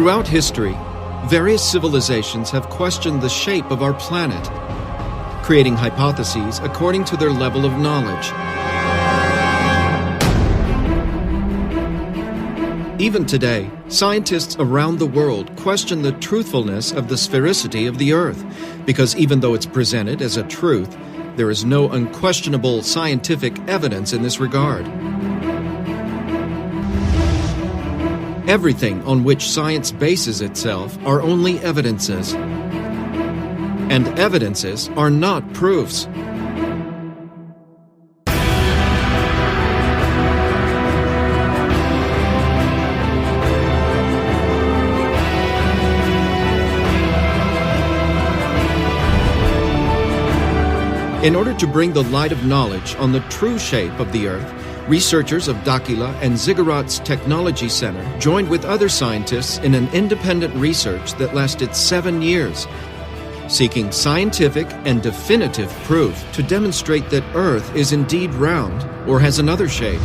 Throughout history, various civilizations have questioned the shape of our planet, creating hypotheses according to their level of knowledge. Even today, scientists around the world question the truthfulness of the sphericity of the Earth, because even though it's presented as a truth, there is no unquestionable scientific evidence in this regard. Everything on which science bases itself are only evidences, and evidences are not proofs. In order to bring the light of knowledge on the true shape of the Earth, researchers of Dakila and Ziggurat's Technology Center joined with other scientists in an independent research that lasted 7 years, seeking scientific and definitive proof to demonstrate that Earth is indeed round or has another shape.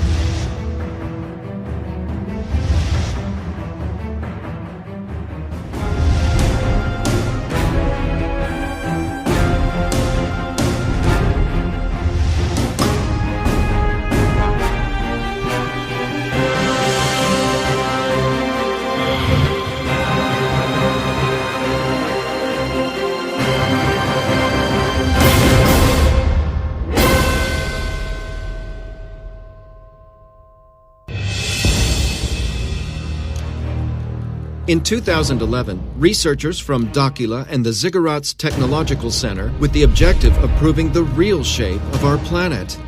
In 2011, researchers from Dakila and the Ziggurat's Technological Center with the objective of proving the real shape of our planet.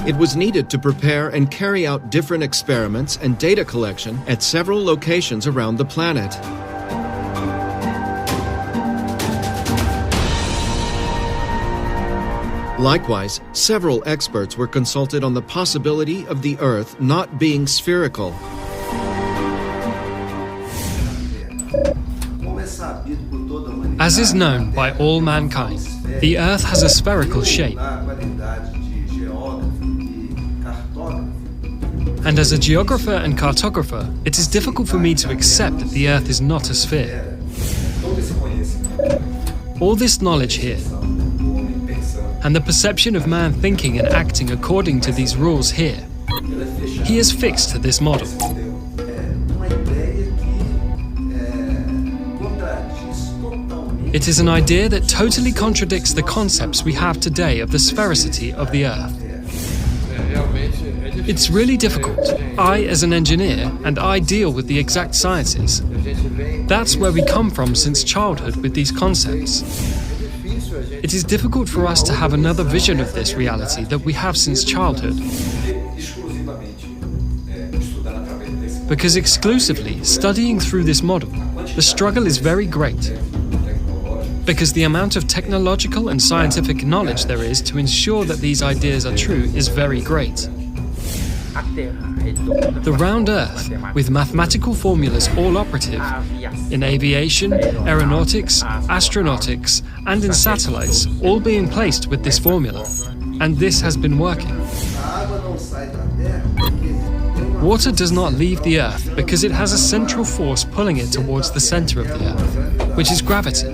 It was needed to prepare and carry out different experiments and data collection at several locations around the planet. Likewise, several experts were consulted on the possibility of the Earth not being spherical. As is known by all mankind, the Earth has a spherical shape. And as a geographer and cartographer, it is difficult for me to accept that the Earth is not a sphere. All this knowledge here, and the perception of man thinking and acting according to these rules here, he is fixed to this model. It is an idea that totally contradicts the concepts we have today of the sphericity of the Earth. It's really difficult. I, as an engineer, and I deal with the exact sciences. That's where we come from since childhood with these concepts. It is difficult for us to have another vision of this reality that we have since childhood. Because exclusively studying through this model, the struggle is very great. Because the amount of technological and scientific knowledge there is to ensure that these ideas are true is very great. The round Earth, with mathematical formulas all operative, in aviation, aeronautics, astronautics, and in satellites, all being placed with this formula. And this has been working. Water does not leave the Earth because it has a central force pulling it towards the center of the Earth, which is gravity.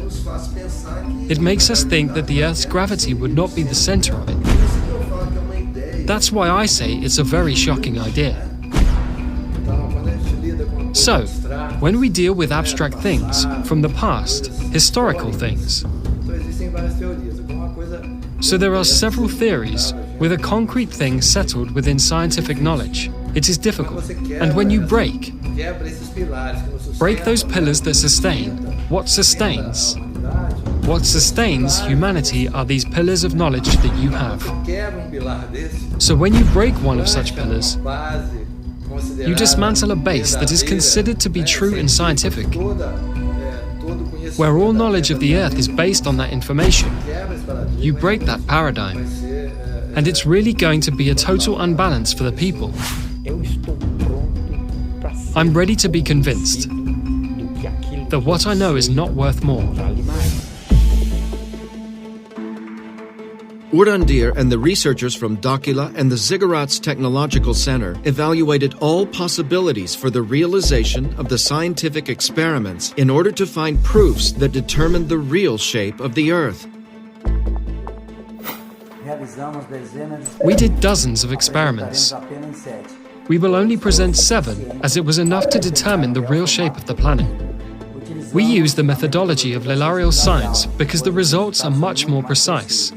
It makes us think that the Earth's gravity would not be the center of it. That's why I say it's a very shocking idea. So, when we deal with abstract things from the past, historical things, so there are several theories with a concrete thing settled within scientific knowledge. It is difficult. And when you break those pillars that sustain, what sustains? What sustains humanity are these pillars of knowledge that you have. So when you break one of such pillars, you dismantle a base that is considered to be true and scientific, where all knowledge of the Earth is based on that information. You break that paradigm, and it's really going to be a total unbalance for the people. I'm ready to be convinced that what I know is not worth more. Urandir and the researchers from Dakila and the Ziggurats Technological Center evaluated all possibilities for the realization of the scientific experiments in order to find proofs that determined the real shape of the Earth. We did dozens of experiments. We will only present 7, as it was enough to determine the real shape of the planet. We use the methodology of L'Ariel science because the results are much more precise.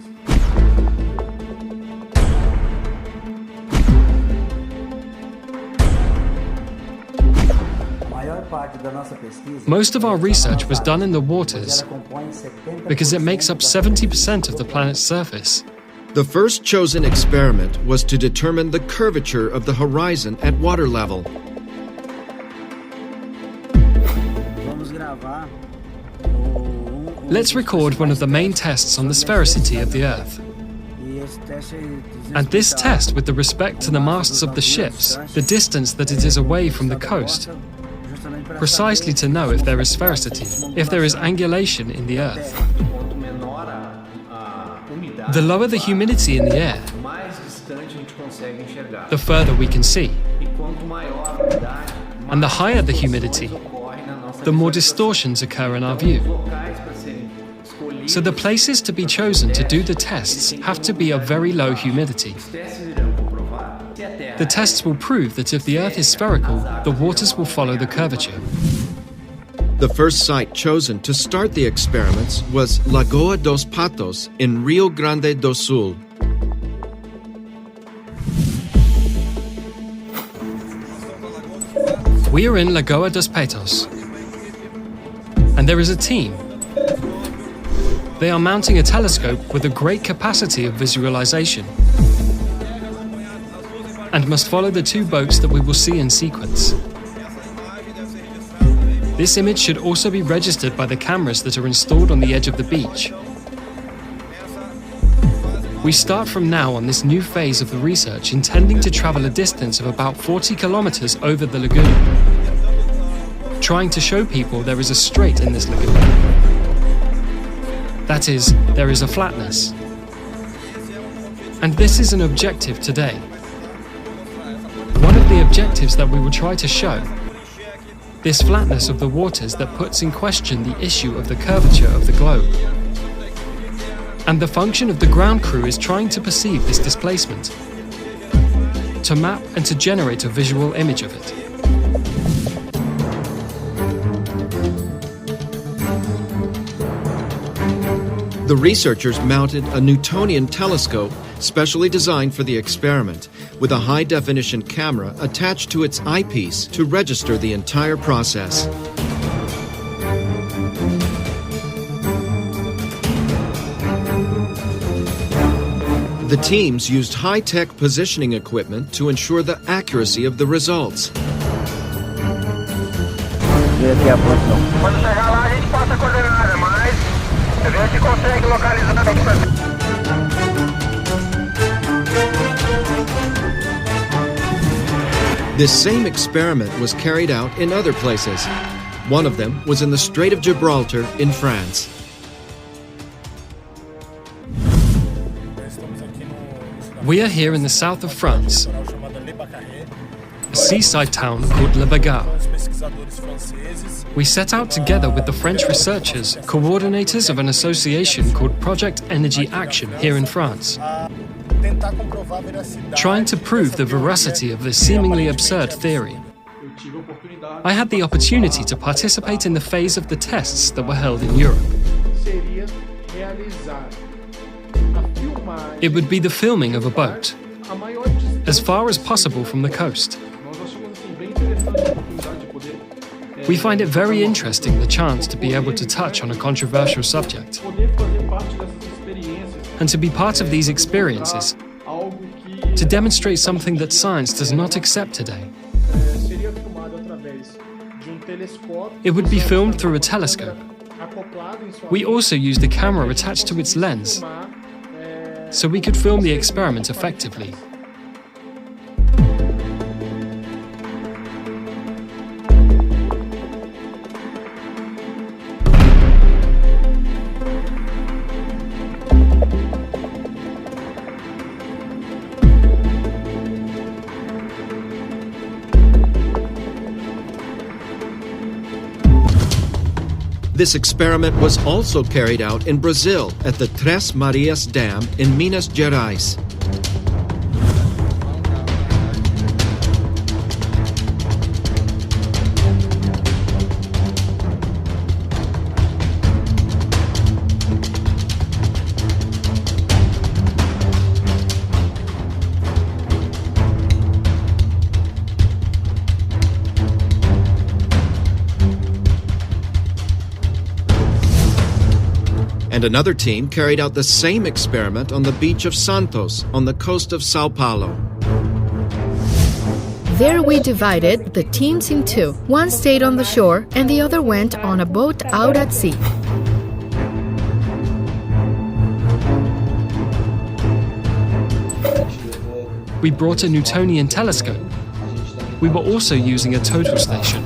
Most of our research was done in the waters because it makes up 70% of the planet's surface. The first chosen experiment was to determine the curvature of the horizon at water level. Let's record one of the main tests on the sphericity of the Earth. And this test with respect to the masts of the ships, the distance that it is away from the coast, precisely to know if there is sphericity, if there is angulation in the Earth. The lower the humidity in the air, the further we can see. And the higher the humidity, the more distortions occur in our view. So the places to be chosen to do the tests have to be of very low humidity. The tests will prove that if the Earth is spherical, the waters will follow the curvature. The first site chosen to start the experiments was Lagoa dos Patos in Rio Grande do Sul. We are in Lagoa dos Patos, and there is a team. They are mounting a telescope with a great capacity of visualization and must follow the 2 boats that we will see in sequence. This image should also be registered by the cameras that are installed on the edge of the beach. We start from now on this new phase of the research, intending to travel a distance of about 40 kilometers over the lagoon, trying to show people there is a strait in this lagoon. That is, there is a flatness. And this is an objective today. One of the objectives that we will try to show, this flatness of the waters that puts in question the issue of the curvature of the globe. And the function of the ground crew is trying to perceive this displacement, to map and to generate a visual image of it. The researchers mounted a Newtonian telescope specially designed for the experiment, with a high-definition camera attached to its eyepiece to register the entire process. The teams used high-tech positioning equipment to ensure the accuracy of the results. Quando chegar lá, a gente passa a coordenada, mas a gente consegue localizar. This same experiment was carried out in other places. One of them was in the Strait of Gibraltar in France. We are here in the south of France, a seaside town called Le Bagarre. We set out together with the French researchers, coordinators of an association called Project Energy Action here in France, trying to prove the veracity of this seemingly absurd theory. I had the opportunity to participate in the phase of the tests that were held in Europe. It would be the filming of a boat, as far as possible from the coast. We find it very interesting the chance to be able to touch on a controversial subject, and to be part of these experiences, to demonstrate something that science does not accept today. It would be filmed through a telescope. We also used a camera attached to its lens, so we could film the experiment effectively. This experiment was also carried out in Brazil at the Três Marias Dam in Minas Gerais. And another team carried out the same experiment on the beach of Santos, on the coast of Sao Paulo. There we divided the teams in two. One stayed on the shore and the other went on a boat out at sea. We brought a Newtonian telescope. We were also using a total station.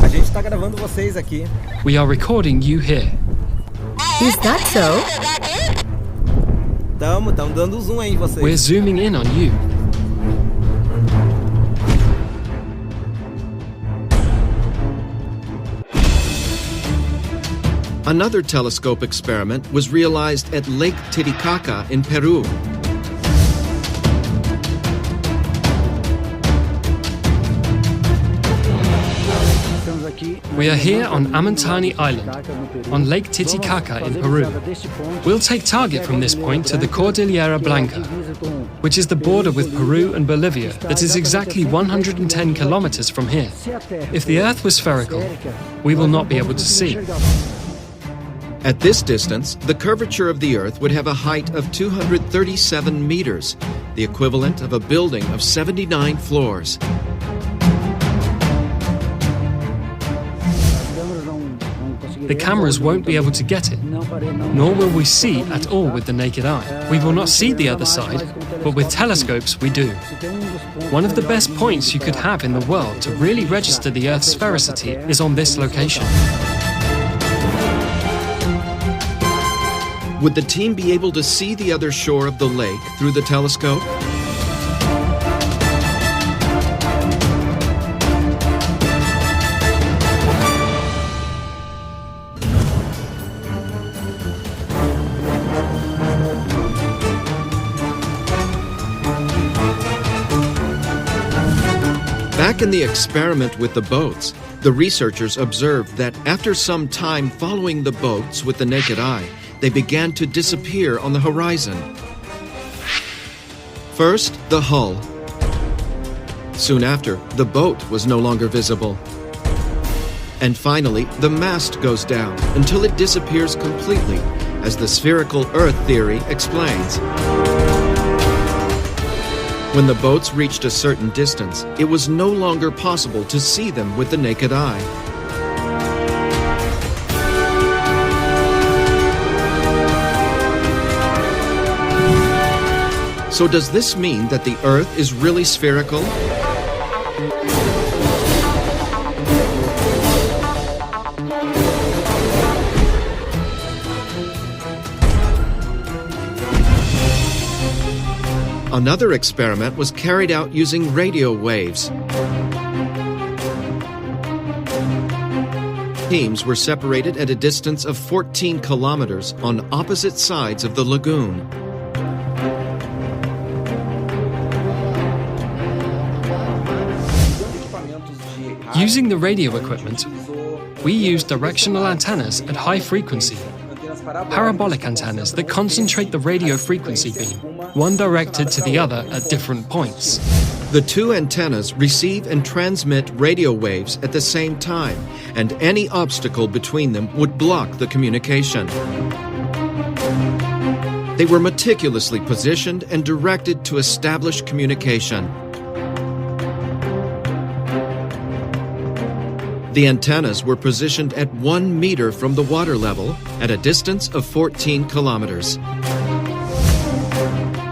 A gente está gravando vocês aqui. We are recording you here. Is that so? Tamo dando zoom aí em vocês. We're zooming in on you. Another telescope experiment was realized at Lake Titicaca in Peru. We are here on Amantani Island, on Lake Titicaca in Peru. We'll take target from this point to the Cordillera Blanca, which is the border with Peru and Bolivia that is exactly 110 kilometers from here. If the Earth was spherical, we will not be able to see. At this distance, the curvature of the Earth would have a height of 237 meters, the equivalent of a building of 79 floors. The cameras won't be able to get it, nor will we see at all with the naked eye. We will not see the other side, but with telescopes we do. One of the best points you could have in the world to really register the Earth's sphericity is on this location. Would the team be able to see the other shore of the lake through the telescope? Back in the experiment with the boats, the researchers observed that after some time following the boats with the naked eye, they began to disappear on the horizon. First, the hull. Soon after, the boat was no longer visible. And finally, the mast goes down until it disappears completely, as the spherical Earth theory explains. When the boats reached a certain distance, it was no longer possible to see them with the naked eye. So does this mean that the Earth is really spherical? Another experiment was carried out using radio waves. Teams were separated at a distance of 14 kilometers on opposite sides of the lagoon. Using the radio equipment, we used directional antennas at high frequency, parabolic antennas that concentrate the radio frequency beam, one directed to the other at different points. The two antennas receive and transmit radio waves at the same time, and any obstacle between them would block the communication. They were meticulously positioned and directed to establish communication. The antennas were positioned at 1 meter from the water level at a distance of 14 kilometers.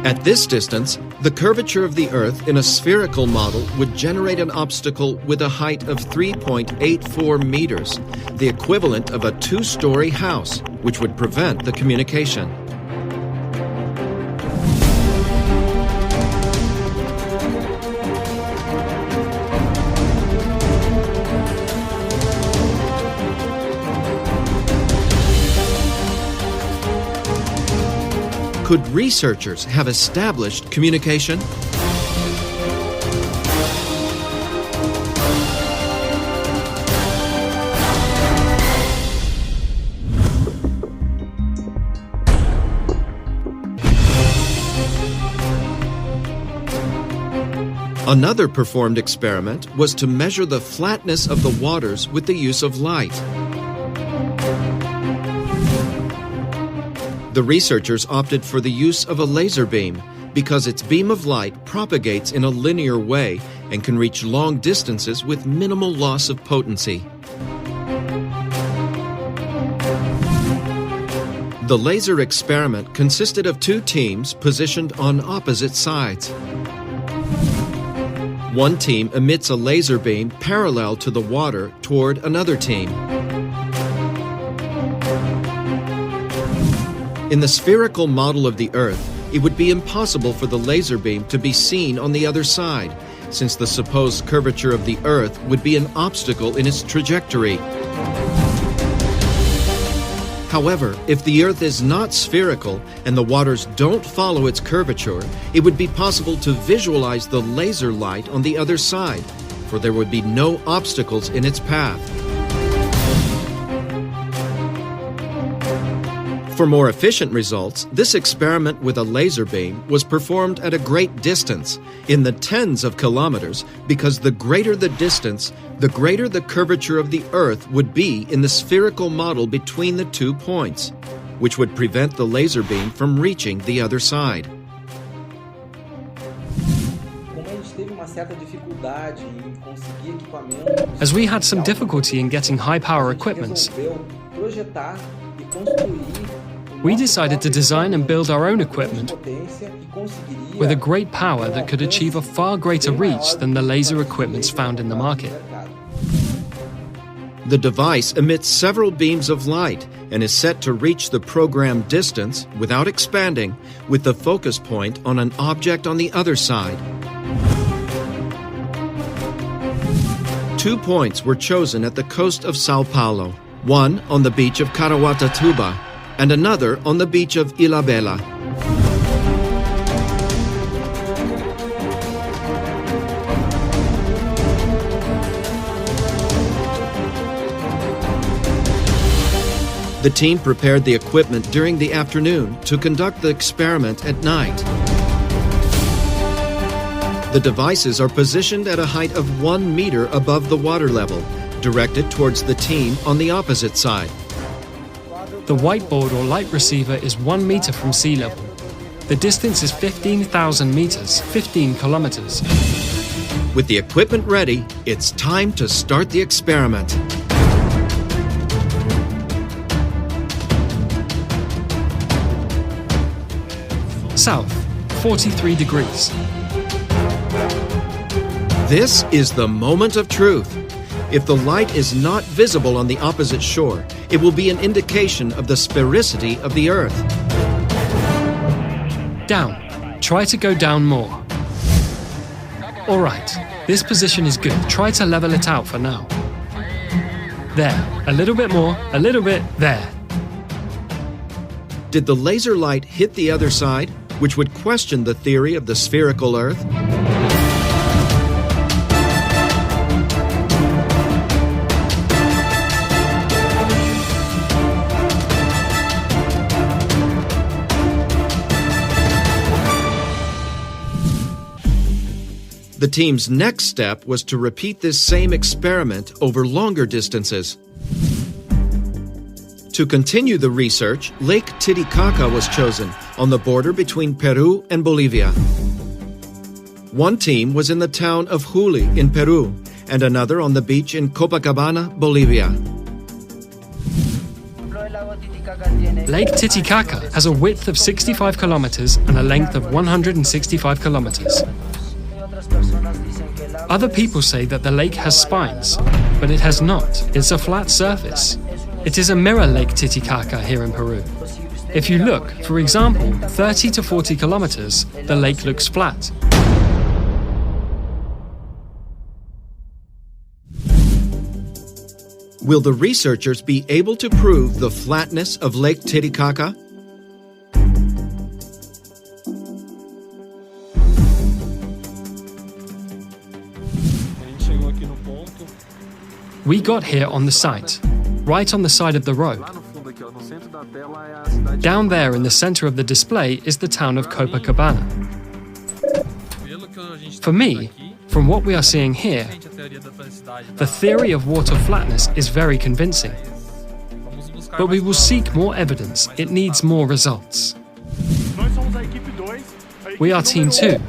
At this distance, The curvature of the Earth in a spherical model would generate an obstacle with a height of 3.84 meters, the equivalent of a two-story house, which would prevent the communication. Could researchers have established communication? Another performed experiment was to measure the flatness of the waters with the use of light. The researchers opted for the use of a laser beam because its beam of light propagates in a linear way and can reach long distances with minimal loss of potency. The laser experiment consisted of two teams positioned on opposite sides. One team emits a laser beam parallel to the water toward another team. In the spherical model of the Earth, it would be impossible for the laser beam to be seen on the other side, since the supposed curvature of the Earth would be an obstacle in its trajectory. However, if the Earth is not spherical and the waters don't follow its curvature, it would be possible to visualize the laser light on the other side, for there would be no obstacles in its path. For more efficient results, this experiment with a laser beam was performed at a great distance, in the tens of kilometers, because the greater the distance, the greater the curvature of the Earth would be in the spherical model between the 2 points, which would prevent the laser beam from reaching the other side. As we had some difficulty in getting high-power equipment, we decided to design and build our own equipment with a great power that could achieve a far greater reach than the laser equipments found in the market. The device emits several beams of light and is set to reach the programmed distance without expanding, with the focus point on an object on the other side. 2 points were chosen at the coast of Sao Paulo, one on the beach of Caraguatatuba and another on the beach of Ilhabela. The team prepared the equipment during the afternoon to conduct the experiment at night. The devices are positioned at a height of 1 meter above the water level, directed towards the team on the opposite side. The whiteboard or light receiver is 1 meter from sea level. The distance is 15,000 meters, 15 kilometers. With the equipment ready, it's time to start the experiment. South, 43 degrees. This is the moment of truth. If the light is not visible on the opposite shore, it will be an indication of the sphericity of the Earth. Down. Try to go down more. All right, this position is good. Try to level it out for now. There, a little bit more, a little bit, there. Did the laser light hit the other side, which would question the theory of the spherical Earth? The team's next step was to repeat this same experiment over longer distances. To continue the research, Lake Titicaca was chosen on the border between Peru and Bolivia. One team was in the town of Juli in Peru and another on the beach in Copacabana, Bolivia. Lake Titicaca has a width of 65 kilometers and a length of 165 kilometers. Other people say that the lake has spines, but it has not. It's a flat surface. It is a mirror Lake Titicaca here in Peru. If you look, for example, 30 to 40 kilometers, the lake looks flat. Will the researchers be able to prove the flatness of Lake Titicaca? We got here on the site, right on the side of the road. Down there in the center of the display is the town of Copacabana. For me, from what we are seeing here, the theory of water flatness is very convincing. But we will seek more evidence. It needs more results. We are Team 2.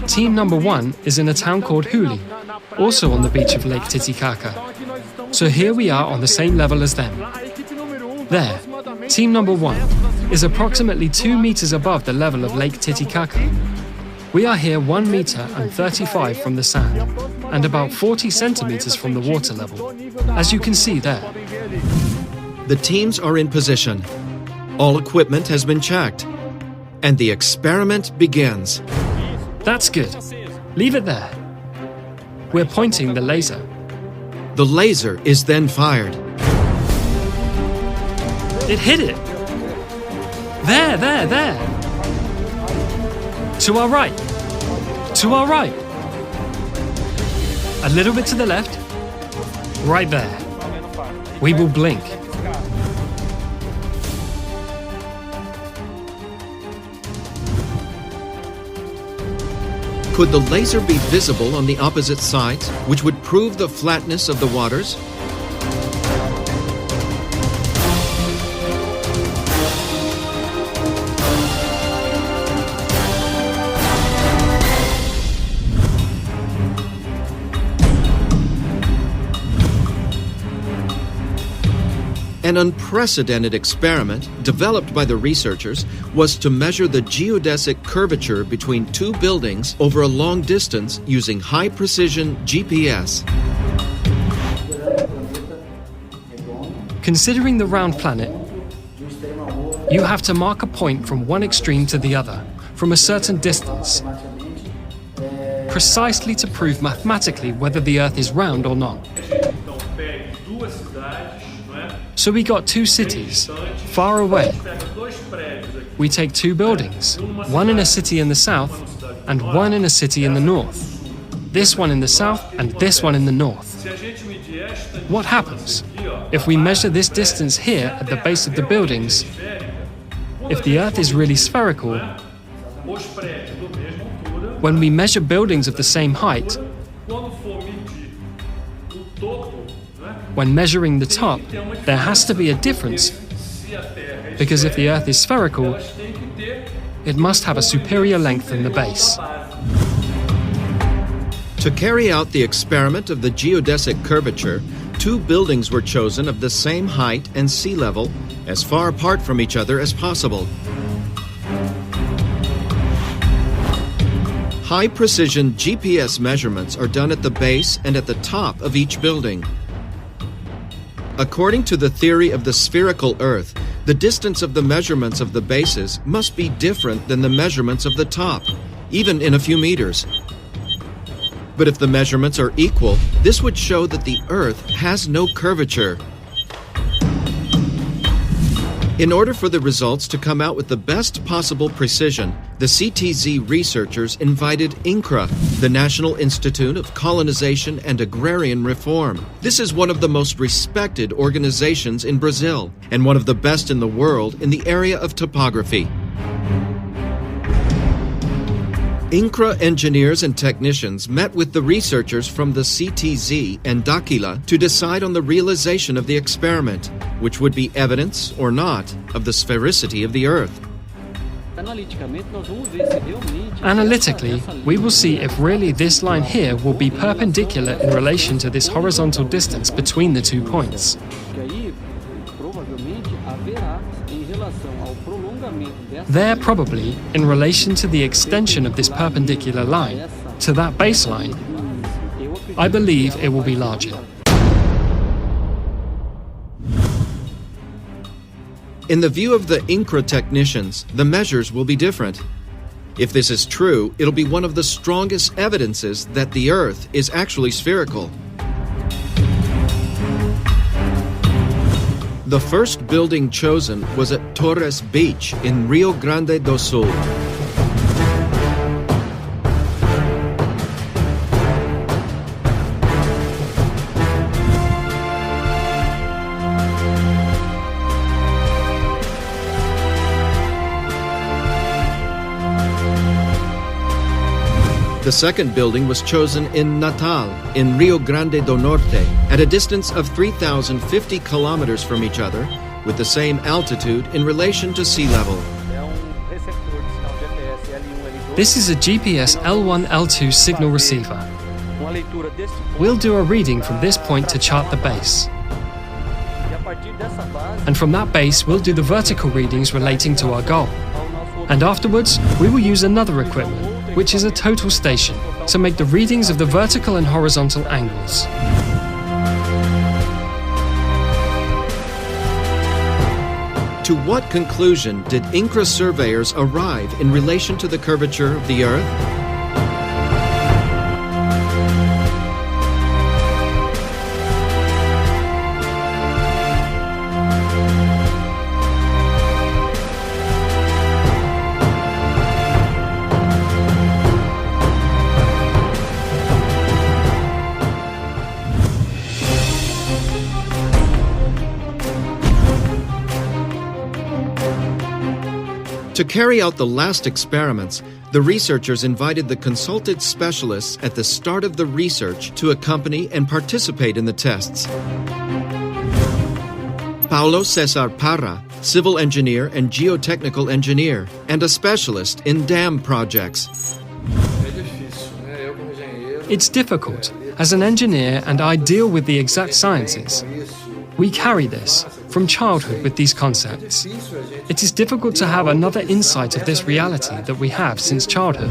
Team number 1 is in a town called Huli, also on the beach of Lake Titicaca. So here we are on the same level as them. There, team number 1 is approximately 2 meters above the level of Lake Titicaca. We are here 1 meter and 35 from the sand, and about 40 centimeters from the water level, as you can see there. The teams are in position. All equipment has been checked. And the experiment begins. That's good. Leave it there. We're pointing the laser. The laser is then fired. It hit it. There. To our right. To our right. A little bit to the left. Right there. We will blink. Could the laser be visible on the opposite sides, which would prove the flatness of the waters? An unprecedented experiment developed by the researchers was to measure the geodesic curvature between two buildings over a long distance using high-precision GPS. Considering the round planet, you have to mark a point from one extreme to the other, from a certain distance, precisely to prove mathematically whether the Earth is round or not. So we got 2 cities, far away. We take 2 buildings, one in a city in the south and one in a city in the north. This one in the south and this one in the north. What happens? If we measure this distance here at the base of the buildings, if the Earth is really spherical, when we measure buildings of the same height, when measuring the top, there has to be a difference, because if the Earth is spherical, it must have a superior length than the base. To carry out the experiment of the geodesic curvature, 2 buildings were chosen of the same height and sea level, as far apart from each other as possible. High-precision GPS measurements are done at the base and at the top of each building. According to the theory of the spherical Earth, the distance of the measurements of the bases must be different than the measurements of the top, even in a few meters. But if the measurements are equal, this would show that the Earth has no curvature. In order for the results to come out with the best possible precision, the CTZ researchers invited INCRA, the National Institute of Colonization and Agrarian Reform. This is one of the most respected organizations in Brazil, and one of the best in the world in the area of topography. INCRA engineers and technicians met with the researchers from the CTZ and Daquila to decide on the realization of the experiment, which would be evidence or not of the sphericity of the Earth. Analytically, we will see if really this line here will be perpendicular in relation to this horizontal distance between the 2 points. There probably, in relation to the extension of this perpendicular line, to that baseline, I believe it will be larger. In the view of the INCRA technicians, the measures will be different. If this is true, it'll be one of the strongest evidences that the Earth is actually spherical. The first building chosen was at Torres Beach in Rio Grande do Sul. The second building was chosen in Natal, in Rio Grande do Norte, at a distance of 3,050 kilometers from each other, with the same altitude in relation to sea level. This is a GPS L1, L2 signal receiver. We'll do a reading from this point to chart the base. And from that base, we'll do the vertical readings relating to our goal. And afterwards, we will use another equipment, which is a total station, to make the readings of the vertical and horizontal angles. To what conclusion did INCRA surveyors arrive in relation to the curvature of the Earth? To carry out the last experiments, the researchers invited the consulted specialists at the start of the research to accompany and participate in the tests. Paulo Cesar Parra, civil engineer and geotechnical engineer, and a specialist in dam projects. It's difficult. As an engineer, and I deal with the exact sciences. We carry this from childhood with these concepts. It is difficult to have another insight of this reality that we have since childhood.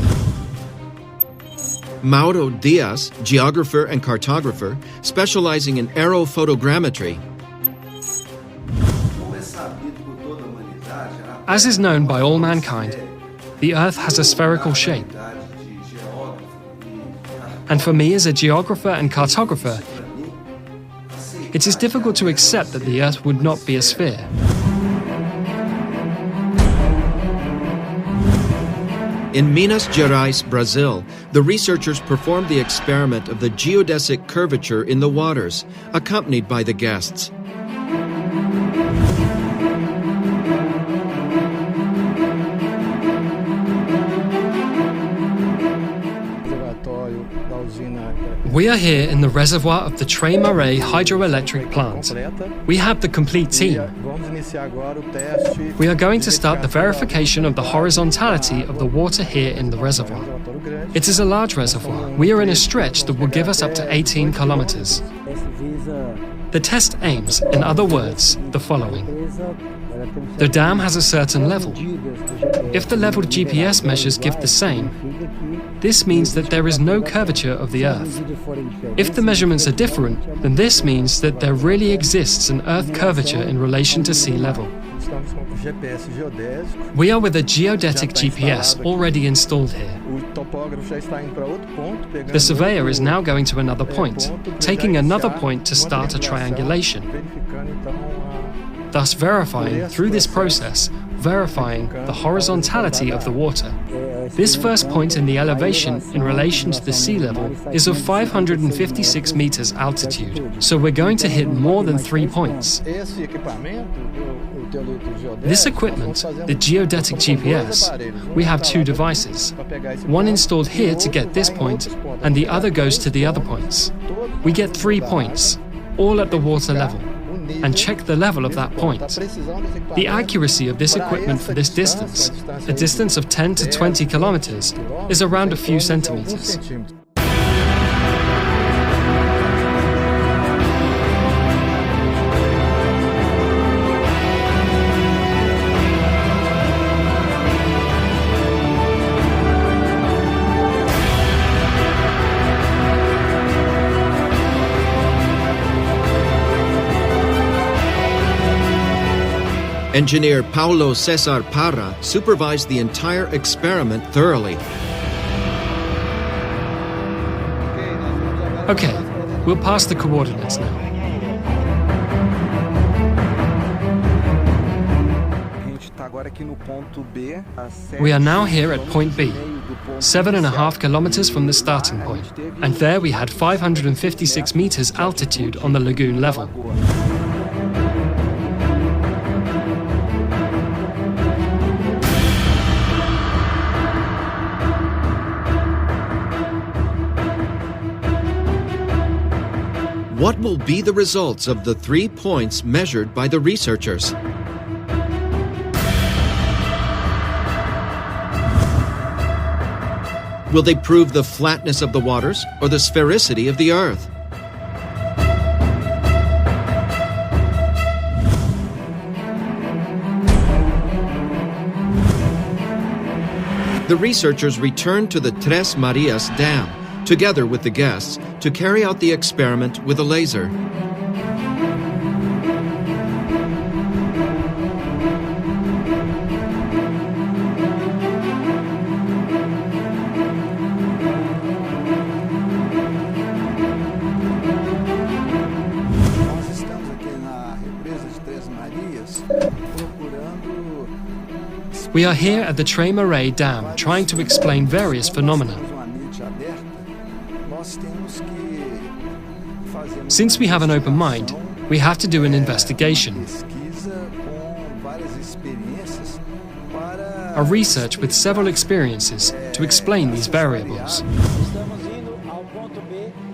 Mauro Diaz, geographer and cartographer, specializing in aerophotogrammetry. As is known by all mankind, the Earth has a spherical shape. And for me as a geographer and cartographer, it is difficult to accept that the Earth would not be a sphere. In Minas Gerais, Brazil, the researchers performed the experiment of the geodesic curvature in the waters, accompanied by the guests. We are here in the reservoir of the Trem Array hydroelectric plant. We have the complete team. We are going to start the verification of the horizontality of the water here in the reservoir. It is a large reservoir. We are in a stretch that will give us up to 18 kilometers. The test aims, in other words, the following. The dam has a certain level. If the level GPS measures give the same, this means that there is no curvature of the Earth. If the measurements are different, then this means that there really exists an Earth curvature in relation to sea level. We are with a geodetic GPS already installed here. The surveyor is now going to another point, taking another point to start a triangulation, thus verifying, through this process, verifying the horizontality of the water. This first point in the elevation in relation to the sea level is of 556 meters altitude, so we're going to hit more than 3 points. This equipment, the geodetic GPS, we have two devices. One installed here to get this point, and the other goes to the other points. We get 3 points, all at the water level, and check the level of that point. The accuracy of this equipment for this distance, a distance of 10 to 20 kilometers, is around a few centimeters. Engineer Paulo Cesar Parra supervised the entire experiment thoroughly. Okay, we'll pass the coordinates now. We are now here at point B, 7.5 kilometers from the starting point, and there we had 556 meters altitude on the lagoon level. What will be the results of the 3 points measured by the researchers? Will they prove the flatness of the waters or the sphericity of the Earth? The researchers returned to the Tres Marias Dam, together with the guests, to carry out the experiment with a laser. We are here at the Tres Marias Dam trying to explain various phenomena. Since we have an open mind, we have to do an investigation. A research with several experiences to explain these variables.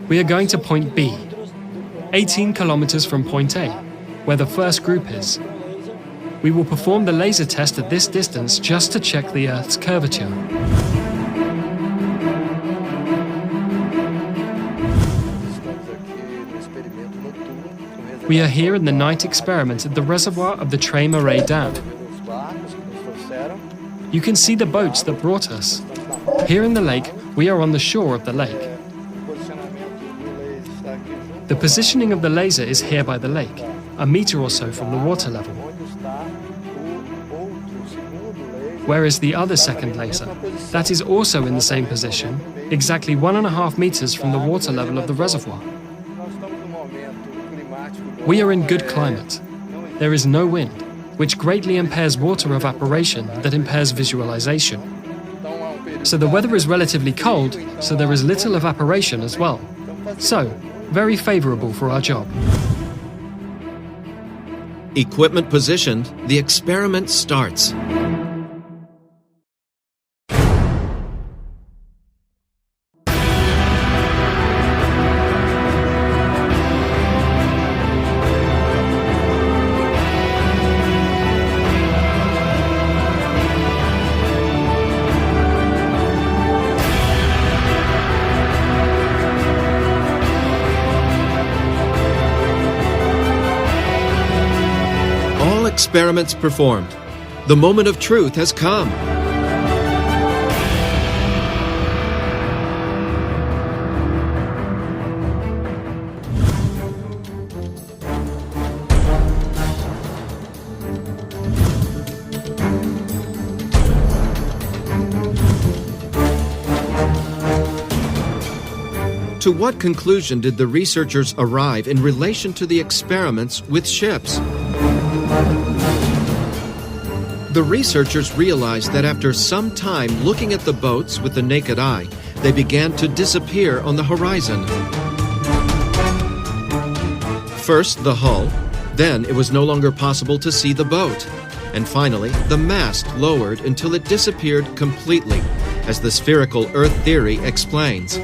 We are going to point B, 18 kilometers from point A, where the first group is. We will perform the laser test at this distance just to check the Earth's curvature. We are here in the night experiment at the reservoir of the Tres Marias Dam. You can see the boats that brought us. Here in the lake, we are on the shore of the lake. The positioning of the laser is here by the lake, a meter or so from the water level. Where is the other second laser? That is also in the same position, exactly 1.5 meters from the water level of the reservoir. We are in good climate. There is no wind, which greatly impairs water evaporation that impairs visualization. So the weather is relatively cold, so there is little evaporation as well. So, very favorable for our job. Equipment positioned, the experiment starts. Experiments performed. The moment of truth has come. To what conclusion did the researchers arrive in relation to the experiments with ships? The researchers realized that after some time looking at the boats with the naked eye, they began to disappear on the horizon. First the hull, then it was no longer possible to see the boat, and finally the mast lowered until it disappeared completely, as the spherical Earth theory explains.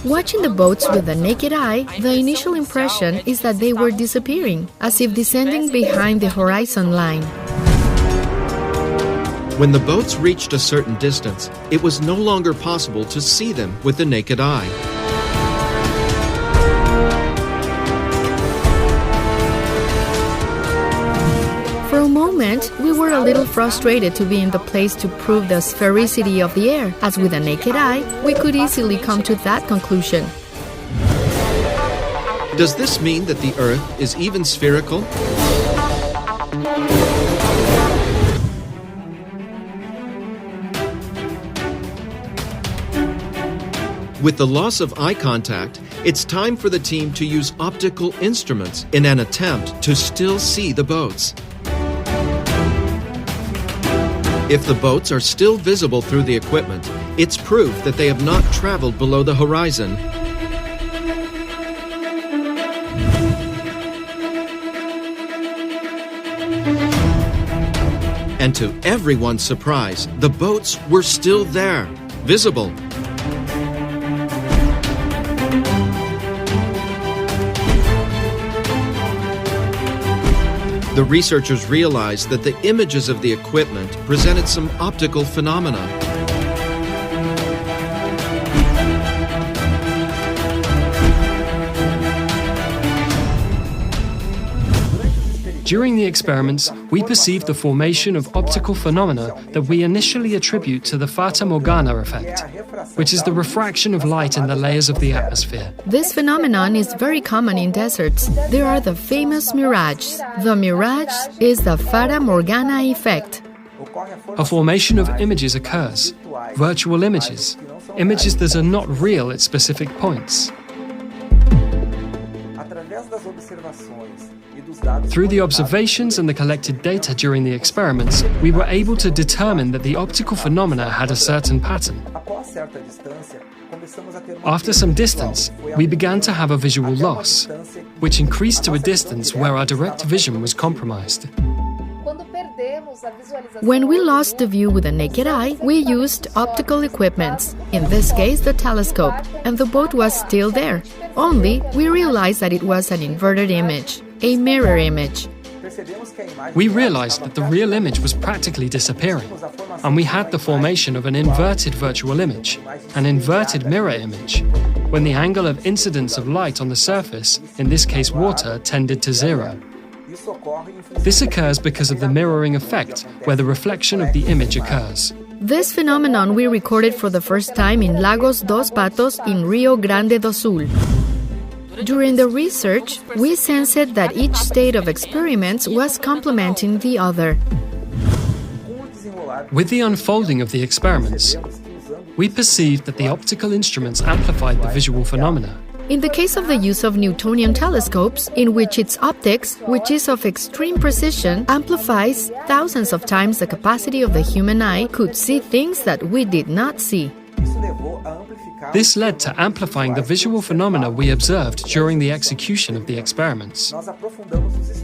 Watching the boats with the naked eye, the initial impression is that they were disappearing, as if descending behind the horizon line. When the boats reached a certain distance, it was no longer possible to see them with the naked eye. For a moment, we were a little frustrated to be in the place to prove the sphericity of the air, as with a naked eye, we could easily come to that conclusion. Does this mean that the Earth is even spherical? With the loss of eye contact, it's time for the team to use optical instruments in an attempt to still see the boats. If the boats are still visible through the equipment, it's proof that they have not traveled below the horizon. And to everyone's surprise, the boats were still there, visible. The researchers realized that the images of the equipment presented some optical phenomena. During the experiments, we perceived the formation of optical phenomena that we initially attribute to the Fata Morgana effect, which is the refraction of light in the layers of the atmosphere. This phenomenon is very common in deserts. There are the famous mirages. The mirage is the Fata Morgana effect. A formation of images occurs, virtual images that are not real at specific points. Through the observations and the collected data during the experiments, we were able to determine that the optical phenomena had a certain pattern. After some distance, we began to have a visual loss, which increased to a distance where our direct vision was compromised. When we lost the view with the naked eye, we used optical equipments, in this case the telescope, and the boat was still there. Only we realized that it was an inverted image, a mirror image. We realized that the real image was practically disappearing, and we had the formation of an inverted virtual image, an inverted mirror image, when the angle of incidence of light on the surface, in this case water, tended to zero. This occurs because of the mirroring effect, where the reflection of the image occurs. This phenomenon we recorded for the first time in Lagos dos Patos in Rio Grande do Sul. During the research, we sensed that each state of experiments was complementing the other. With the unfolding of the experiments, we perceived that the optical instruments amplified the visual phenomena. In the case of the use of Newtonian telescopes, in which its optics, which is of extreme precision, amplifies thousands of times the capacity of the human eye, could see things that we did not see. This led to amplifying the visual phenomena we observed during the execution of the experiments.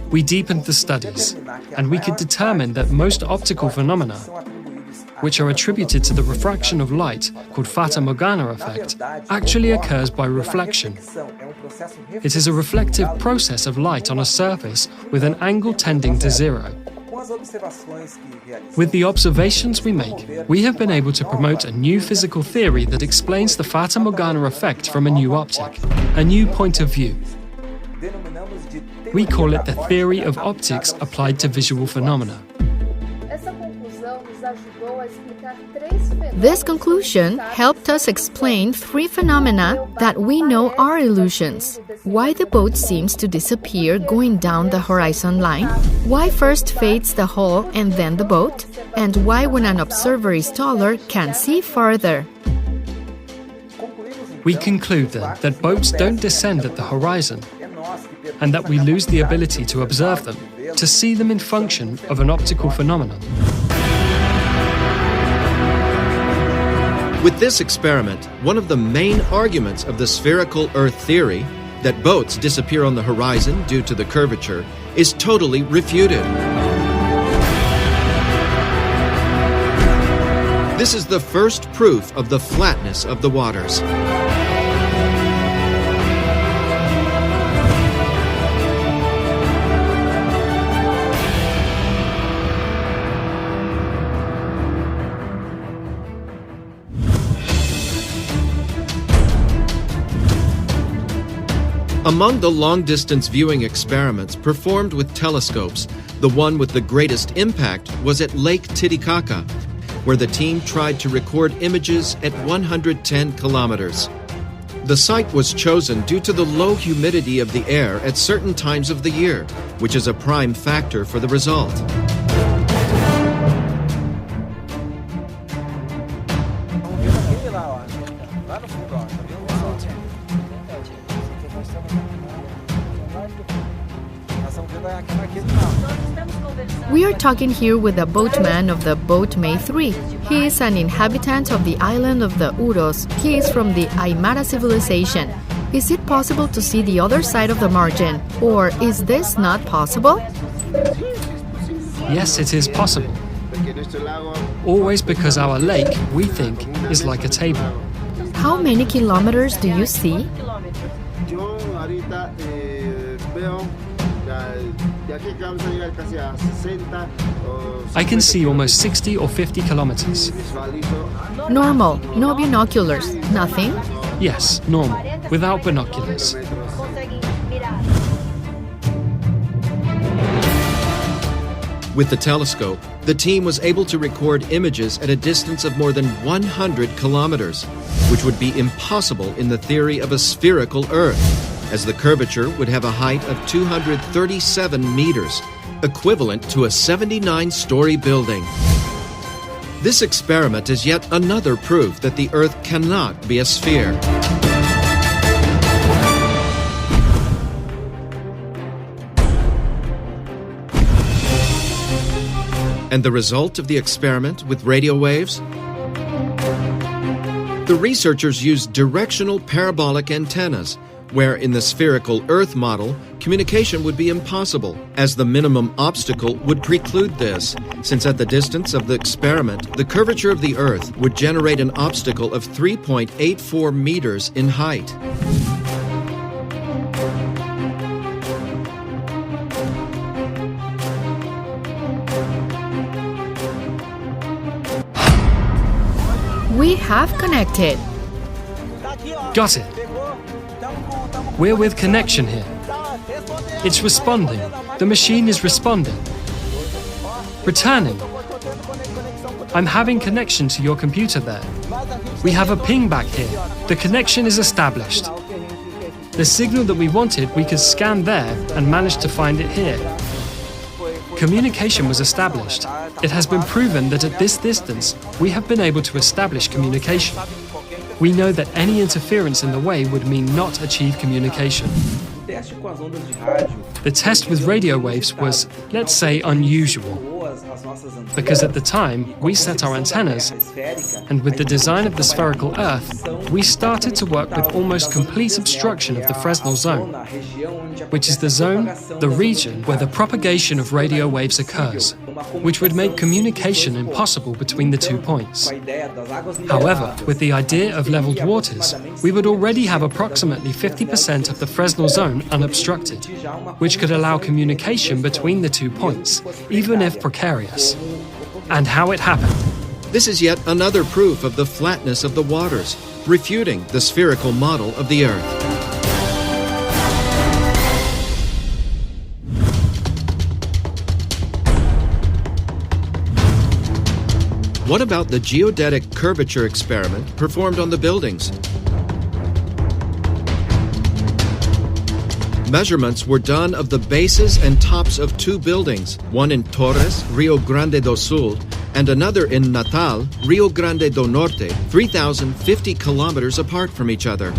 We deepened the studies, and we could determine that most optical phenomena, which are attributed to the refraction of light, called Fata Morgana effect, actually occurs by reflection. It is a reflective process of light on a surface with an angle tending to zero. With the observations we make, we have been able to promote a new physical theory that explains the Fata Morgana effect from a new optic, a new point of view. We call it the theory of optics applied to visual phenomena. This conclusion helped us explain three phenomena that we know are illusions. Why the boat seems to disappear going down the horizon line, why first fades the hull and then the boat, and why when an observer is taller can see farther. We conclude then that boats don't descend at the horizon, and that we lose the ability to observe them, to see them in function of an optical phenomenon. With this experiment, one of the main arguments of the spherical Earth theory, that boats disappear on the horizon due to the curvature, is totally refuted. This is the first proof of the flatness of the waters. Among the long-distance viewing experiments performed with telescopes, the one with the greatest impact was at Lake Titicaca, where the team tried to record images at 110 kilometers. The site was chosen due to the low humidity of the air at certain times of the year, which is a prime factor for the result. We are talking here with a boatman of the boat May 3. He is an inhabitant of the island of the Uros. He is from the Aymara civilization. Is it possible to see the other side of the margin? Or is this not possible? Yes, it is possible. Always because our lake, we think, is like a table. How many kilometers do you see? I can see almost 60 or 50 kilometers. Normal, no binoculars, nothing? Yes, normal, without binoculars. With the telescope, the team was able to record images at a distance of more than 100 kilometers, which would be impossible in the theory of a spherical Earth, as the curvature would have a height of 237 meters, equivalent to a 79-story building. This experiment is yet another proof that the Earth cannot be a sphere. And the result of the experiment with radio waves? The researchers used directional parabolic antennas, where in the spherical Earth model, communication would be impossible, as the minimum obstacle would preclude this, since at the distance of the experiment, the curvature of the Earth would generate an obstacle of 3.84 meters in height. We have connected. Got it. We're with connection here. It's responding. The machine is responding. Returning. I'm having connection to your computer there. We have a ping back here. The connection is established. The signal that we wanted, we could scan there and managed to find it here. Communication was established. It has been proven that at this distance, we have been able to establish communication. We know that any interference in the way would mean not achieve communication. The test with radio waves was, let's say, unusual. Because at the time, we set our antennas, and with the design of the spherical Earth, we started to work with almost complete obstruction of the Fresnel zone, which is the zone, the region, where the propagation of radio waves occurs, which would make communication impossible between the 2 points. However, with the idea of leveled waters, we would already have approximately 50% of the Fresnel zone unobstructed, which could allow communication between the 2 points, even if precarious. And how it happened. This is yet another proof of the flatness of the waters, refuting the spherical model of the Earth. What about the geodetic curvature experiment performed on the buildings? Measurements were done of the bases and tops of 2 buildings, one in Torres, Rio Grande do Sul, and another in Natal, Rio Grande do Norte, 3,050 kilometers apart from each other.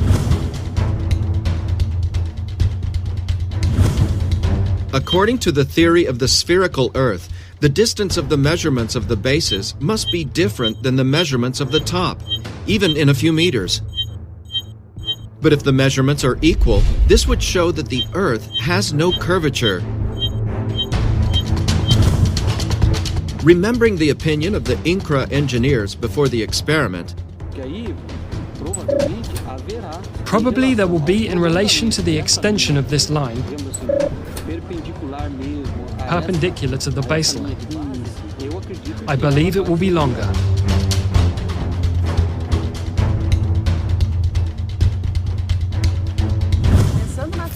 According to the theory of the spherical Earth, the distance of the measurements of the bases must be different than the measurements of the top, even in a few meters. But if the measurements are equal, this would show that the Earth has no curvature. Remembering the opinion of the INCRA engineers before the experiment, Probably there will be in relation to the extension of this line, perpendicular to the baseline. I believe it will be longer.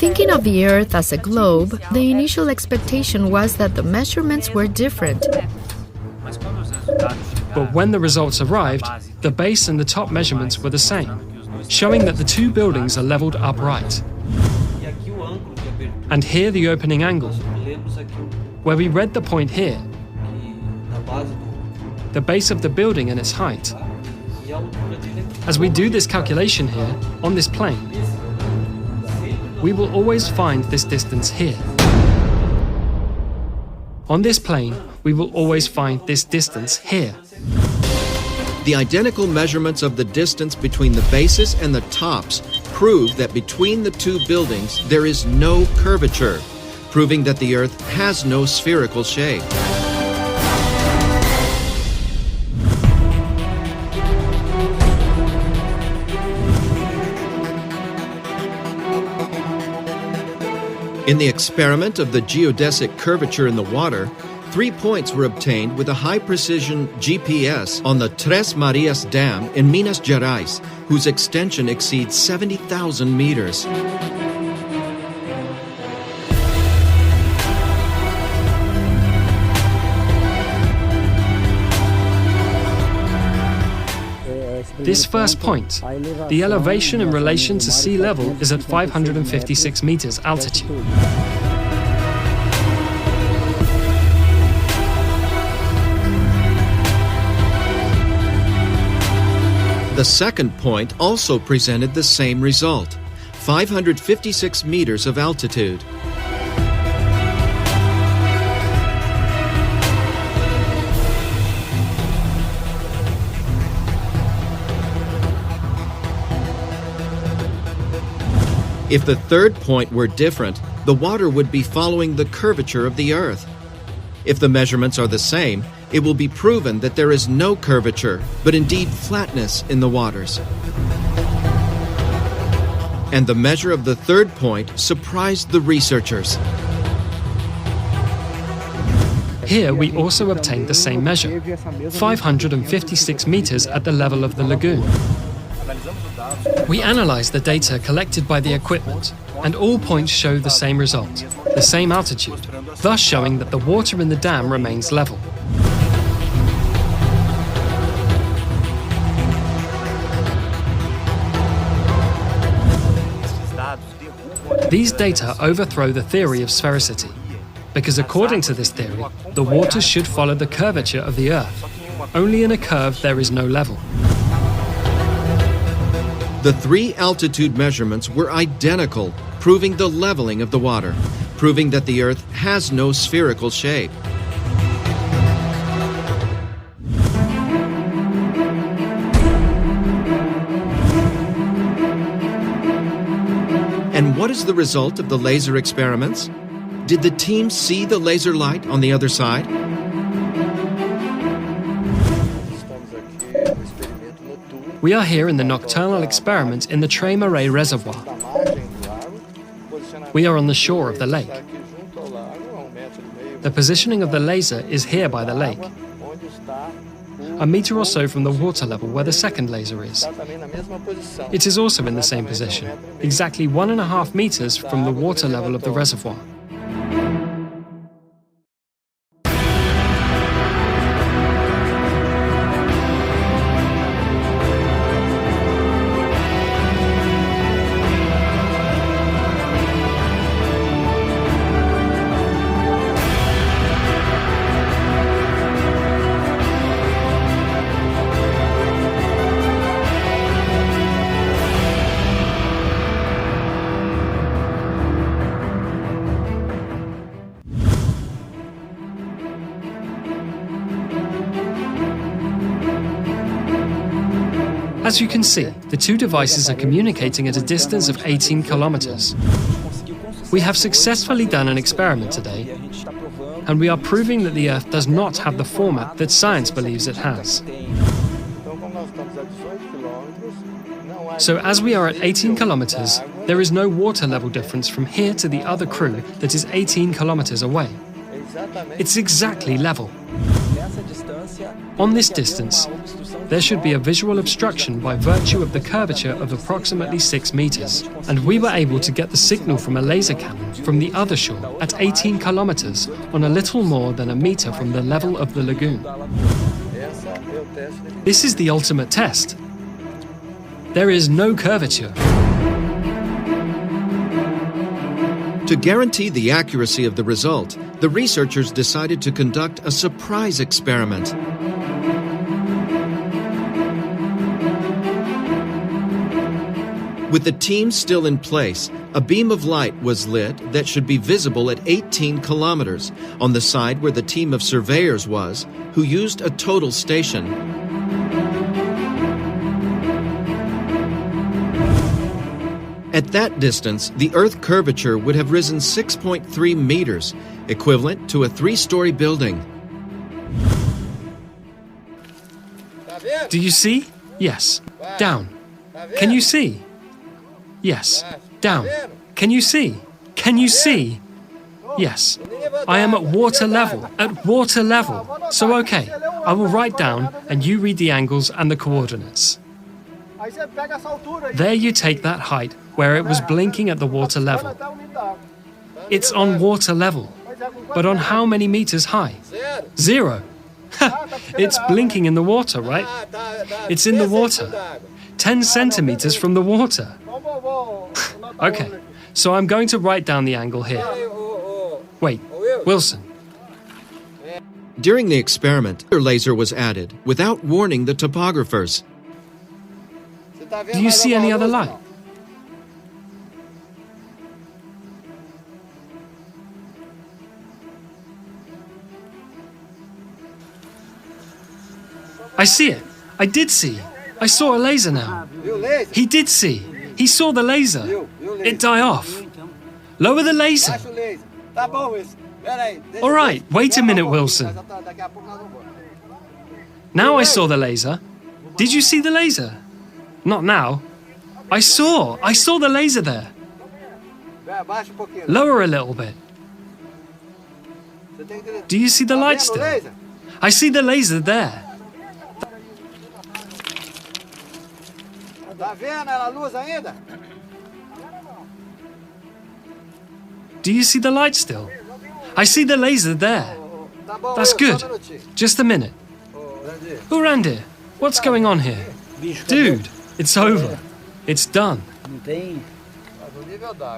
Thinking of the Earth as a globe, the initial expectation was that the measurements were different. But when the results arrived, the base and the top measurements were the same. showing that the two buildings are leveled upright. And here the opening angle, where we read the point here, the base of the building and its height. As we do this calculation here, on this plane, we will always find this distance here. On this plane, we will always find this distance here. The identical measurements of the distance between the bases and the tops prove that between the two buildings there is no curvature, proving that the Earth has no spherical shape. In the experiment of the geodesic curvature in the water, 3 points were obtained with a high-precision GPS on the Tres Marias Dam in Minas Gerais, whose extension exceeds 70,000 meters. This first point, the elevation in relation to sea level is at 556 meters altitude. The second point also presented the same result, 556 meters of altitude. If the third point were different, the water would be following the curvature of the Earth. If the measurements are the same, it will be proven that there is no curvature, but indeed flatness in the waters. And the measure of the third point surprised the researchers. Here we also obtained the same measure, 556 meters at the level of the lagoon. We analyzed the data collected by the equipment, and all points show the same result, the same altitude, thus showing that the water in the dam remains level. These data overthrow the theory of sphericity, because according to this theory, the water should follow the curvature of the Earth. Only in a curve there is no level. The 3 altitude measurements were identical, proving the leveling of the water, proving that the Earth has no spherical shape. And what is the result of the laser experiments? Did the team see the laser light on the other side? We are here in the nocturnal experiment in the Tres Marias Reservoir. We are on the shore of the lake. The positioning of the laser is here by the lake, a meter or so from the water level where the second laser is. It is also in the same position, exactly 1.5 meters from the water level of the reservoir. As you can see, the two devices are communicating at a distance of 18 kilometers. We have successfully done an experiment today, and we are proving that the Earth does not have the format that science believes it has. So as we are at 18 kilometers, there is no water level difference from here to the other crew that is 18 kilometers away. It's exactly level. On this distance, there should be a visual obstruction by virtue of the curvature of approximately 6 meters, and we were able to get the signal from a laser cannon from the other shore at 18 kilometers on a little more than a meter from the level of the lagoon. This is the ultimate test. There is no curvature. To guarantee the accuracy of the result, the researchers decided to conduct a surprise experiment. With the team still in place, a beam of light was lit that should be visible at 18 kilometers on the side where the team of surveyors was, who used a total station. At that distance, the Earth curvature would have risen 6.3 meters, equivalent to a 3-story building. Do you see? Yes. Down. Can you see? Yes. Down. Can you see? Can you see? Yes. I am at water level. At water level. So okay, I will write down and you read the angles and the coordinates. There you take that height where it was blinking at the water level. It's on water level. But on how many meters high? 0. It's blinking in the water, right? It's in the water. 10 centimeters from the water. Okay, so I'm going to write down the angle here. Wait, Wilson. During the experiment, a laser was added without warning the topographers. Do you see any other light? I see it. I did see. I saw a laser now. He did see. He saw the laser. It die off. Lower the laser. All right, wait a minute, Wilson. Now I saw the laser. Did you see the laser? Not now. I saw the laser there. Lower a little bit. Do you see the light still? I see the laser there. Do you see the light still? I see the laser there. That's good. Just a minute. Randy, what's going on here? Dude, it's over. It's done.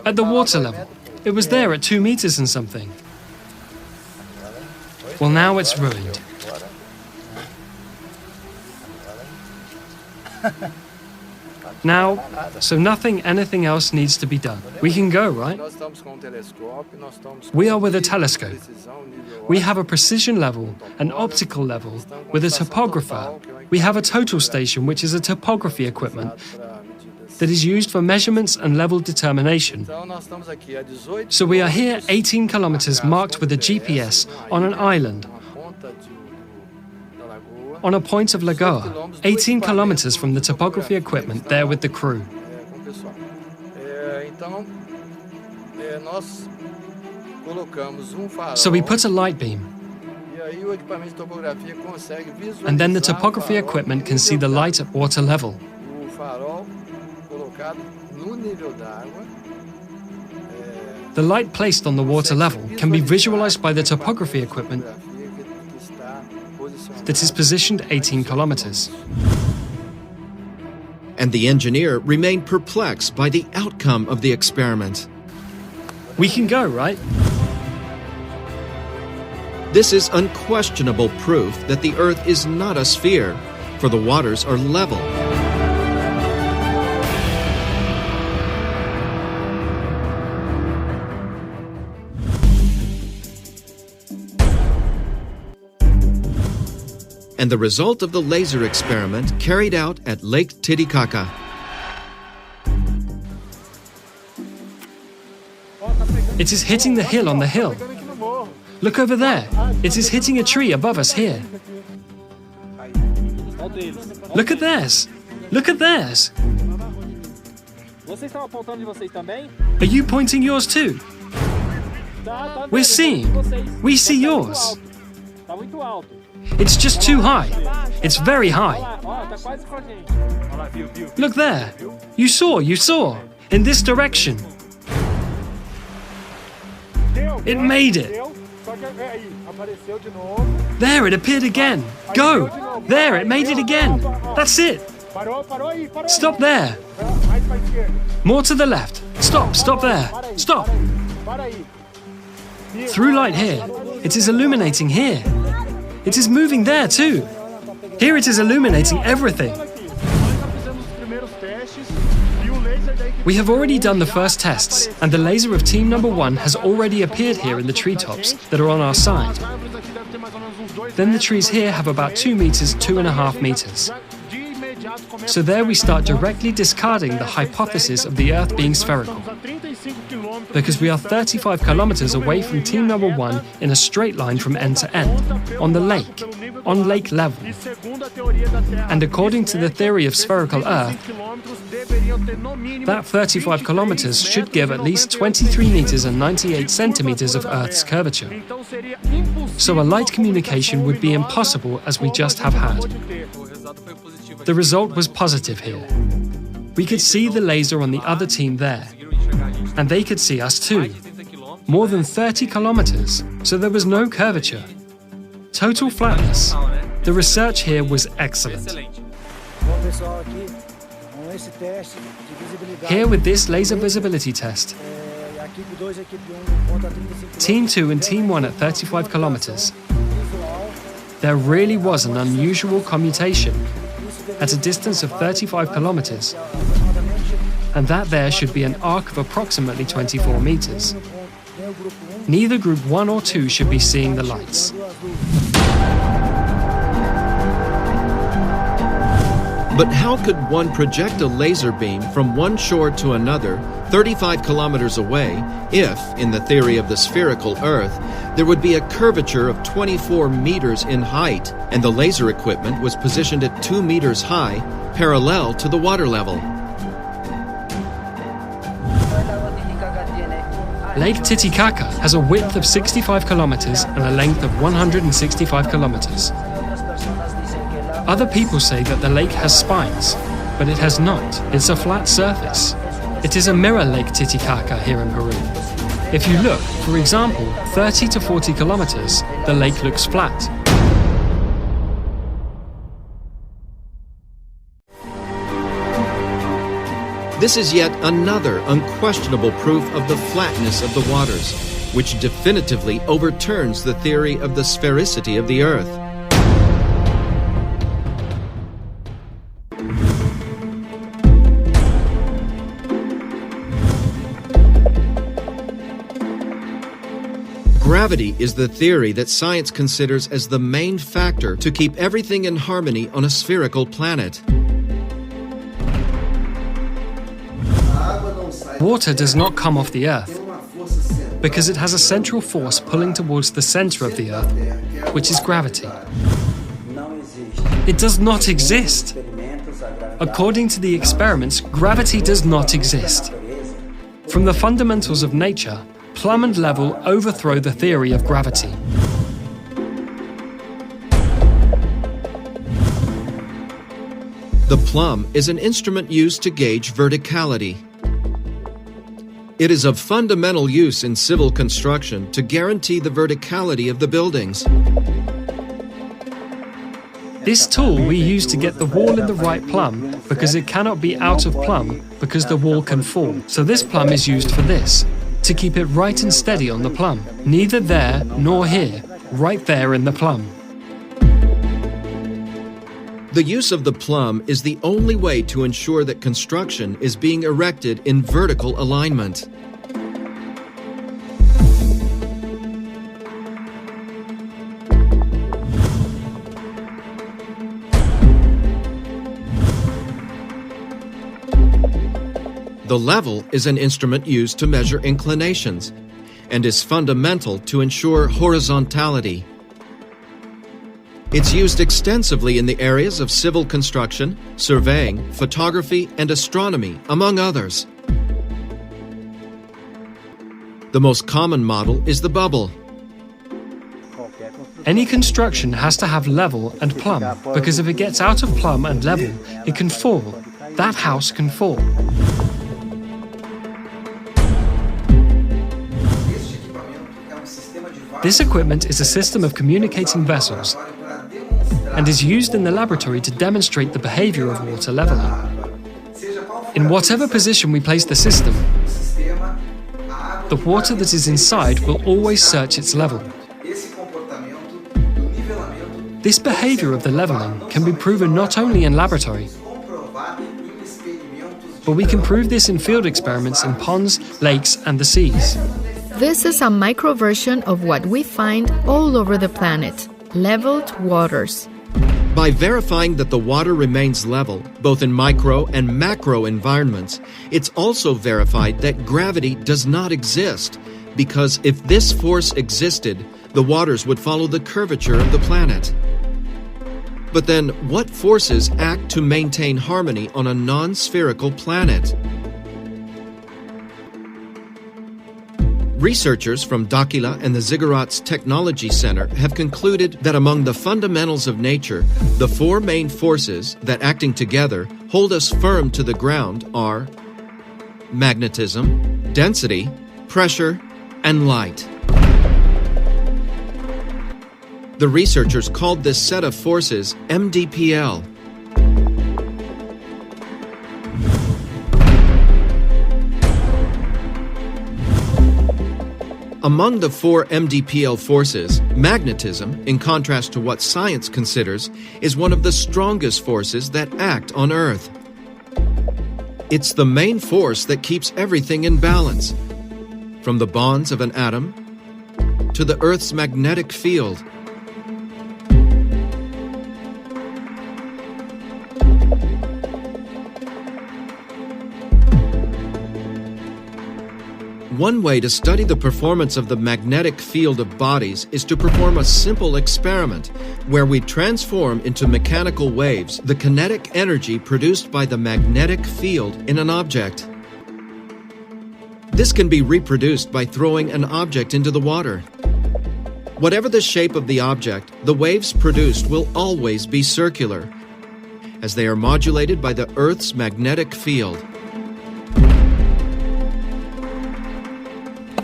At the water level. It was there at 2 meters and something. Well, now it's ruined. Now, so anything else needs to be done. We can go, right? We are with a telescope. We have a precision level, an optical level, with a topographer. We have a total station, which is a topography equipment that is used for measurements and level determination. So we are here 18 kilometers marked with a GPS on an island, on a point of Lagoa, 18 kilometers from the topography equipment there with the crew. So we put a light beam, and then the topography equipment can see the light at water level. The light placed on the water level can be visualized by the topography equipment that is positioned 18 kilometers. And the engineer remained perplexed by the outcome of the experiment. We can go, right? This is unquestionable proof that the Earth is not a sphere, for the waters are level. And the result of the laser experiment carried out at Lake Titicaca. It is hitting the hill on the hill. Look over there. It is hitting a tree above us here. Look at theirs. Look at theirs. Are you pointing yours too? We're seeing. We see yours. It's just too high. It's very high. Look there. You saw. In this direction. It made it. There, it appeared again. Go. There, it made it again. That's it. Stop there! More to the left. Stop there. Stop! Through light here. It is illuminating here. It is moving there too. Here it is illuminating everything. We have already done the first tests, and the laser of team number 1 has already appeared here in the treetops that are on our side. Then the trees here have about 2 meters, 2.5 meters. So there we start directly discarding the hypothesis of the Earth being spherical. Because we are 35 kilometers away from team number 1 in a straight line from end to end, on the lake, on lake level. And according to the theory of spherical Earth, that 35 kilometers should give at least 23 meters and 98 centimeters of Earth's curvature. So a light communication would be impossible as we just have had. The result was positive here. We could see the laser on the other team there, and they could see us too. More than 30 kilometers, so there was no curvature. Total flatness. The research here was excellent. Here with this laser visibility test, Team 2 and Team 1 at 35 kilometers. There really was an unusual commutation at a distance of 35 kilometers, and that there should be an arc of approximately 24 meters. Neither Group 1 or 2 should be seeing the lights. But how could one project a laser beam from one shore to another, 35 kilometers away, if, in the theory of the spherical Earth, there would be a curvature of 24 meters in height, and the laser equipment was positioned at 2 meters high, parallel to the water level? Lake Titicaca has a width of 65 kilometers and a length of 165 kilometers. Other people say that the lake has spines, but it has not. It's a flat surface. It is a mirror Lake Titicaca here in Peru. If you look, for example, 30 to 40 kilometers, the lake looks flat. This is yet another unquestionable proof of the flatness of the waters, which definitively overturns the theory of the sphericity of the Earth. Gravity is the theory that science considers as the main factor to keep everything in harmony on a spherical planet. Water does not come off the Earth because it has a central force pulling towards the center of the Earth, which is gravity. It does not exist. According to the experiments, gravity does not exist. From the fundamentals of nature, plumb and level overthrow the theory of gravity. The plumb is an instrument used to gauge verticality. It is of fundamental use in civil construction to guarantee the verticality of the buildings. This tool we use to get the wall in the right plumb because it cannot be out of plumb because the wall can fall. So this plumb is used for this, to keep it right and steady on the plumb. Neither there nor here, right there in the plumb. The use of the plumb is the only way to ensure that construction is being erected in vertical alignment. The level is an instrument used to measure inclinations and is fundamental to ensure horizontality. It's used extensively in the areas of civil construction, surveying, photography, and astronomy, among others. The most common model is the bubble. Any construction has to have level and plumb, because if it gets out of plumb and level, it can fall. That house can fall. This equipment is a system of communicating vessels and is used in the laboratory to demonstrate the behavior of water leveling. In whatever position we place the system, the water that is inside will always search its level. This behavior of the leveling can be proven not only in laboratory, but we can prove this in field experiments in ponds, lakes, and the seas. This is a micro version of what we find all over the planet: leveled waters. By verifying that the water remains level, both in micro and macro environments, it's also verified that gravity does not exist, because if this force existed, the waters would follow the curvature of the planet. But then, what forces act to maintain harmony on a non-spherical planet? Researchers from Dakila and the Ziggurats Technology Center have concluded that among the fundamentals of nature, the four main forces that, acting together, hold us firm to the ground are magnetism, density, pressure, and light. The researchers called this set of forces MDPL. Among the four MDPL forces, magnetism, in contrast to what science considers, is one of the strongest forces that act on Earth. It's the main force that keeps everything in balance, from the bonds of an atom to the Earth's magnetic field. One way to study the performance of the magnetic field of bodies is to perform a simple experiment where we transform into mechanical waves the kinetic energy produced by the magnetic field in an object. This can be reproduced by throwing an object into the water. Whatever the shape of the object, the waves produced will always be circular, as they are modulated by the Earth's magnetic field.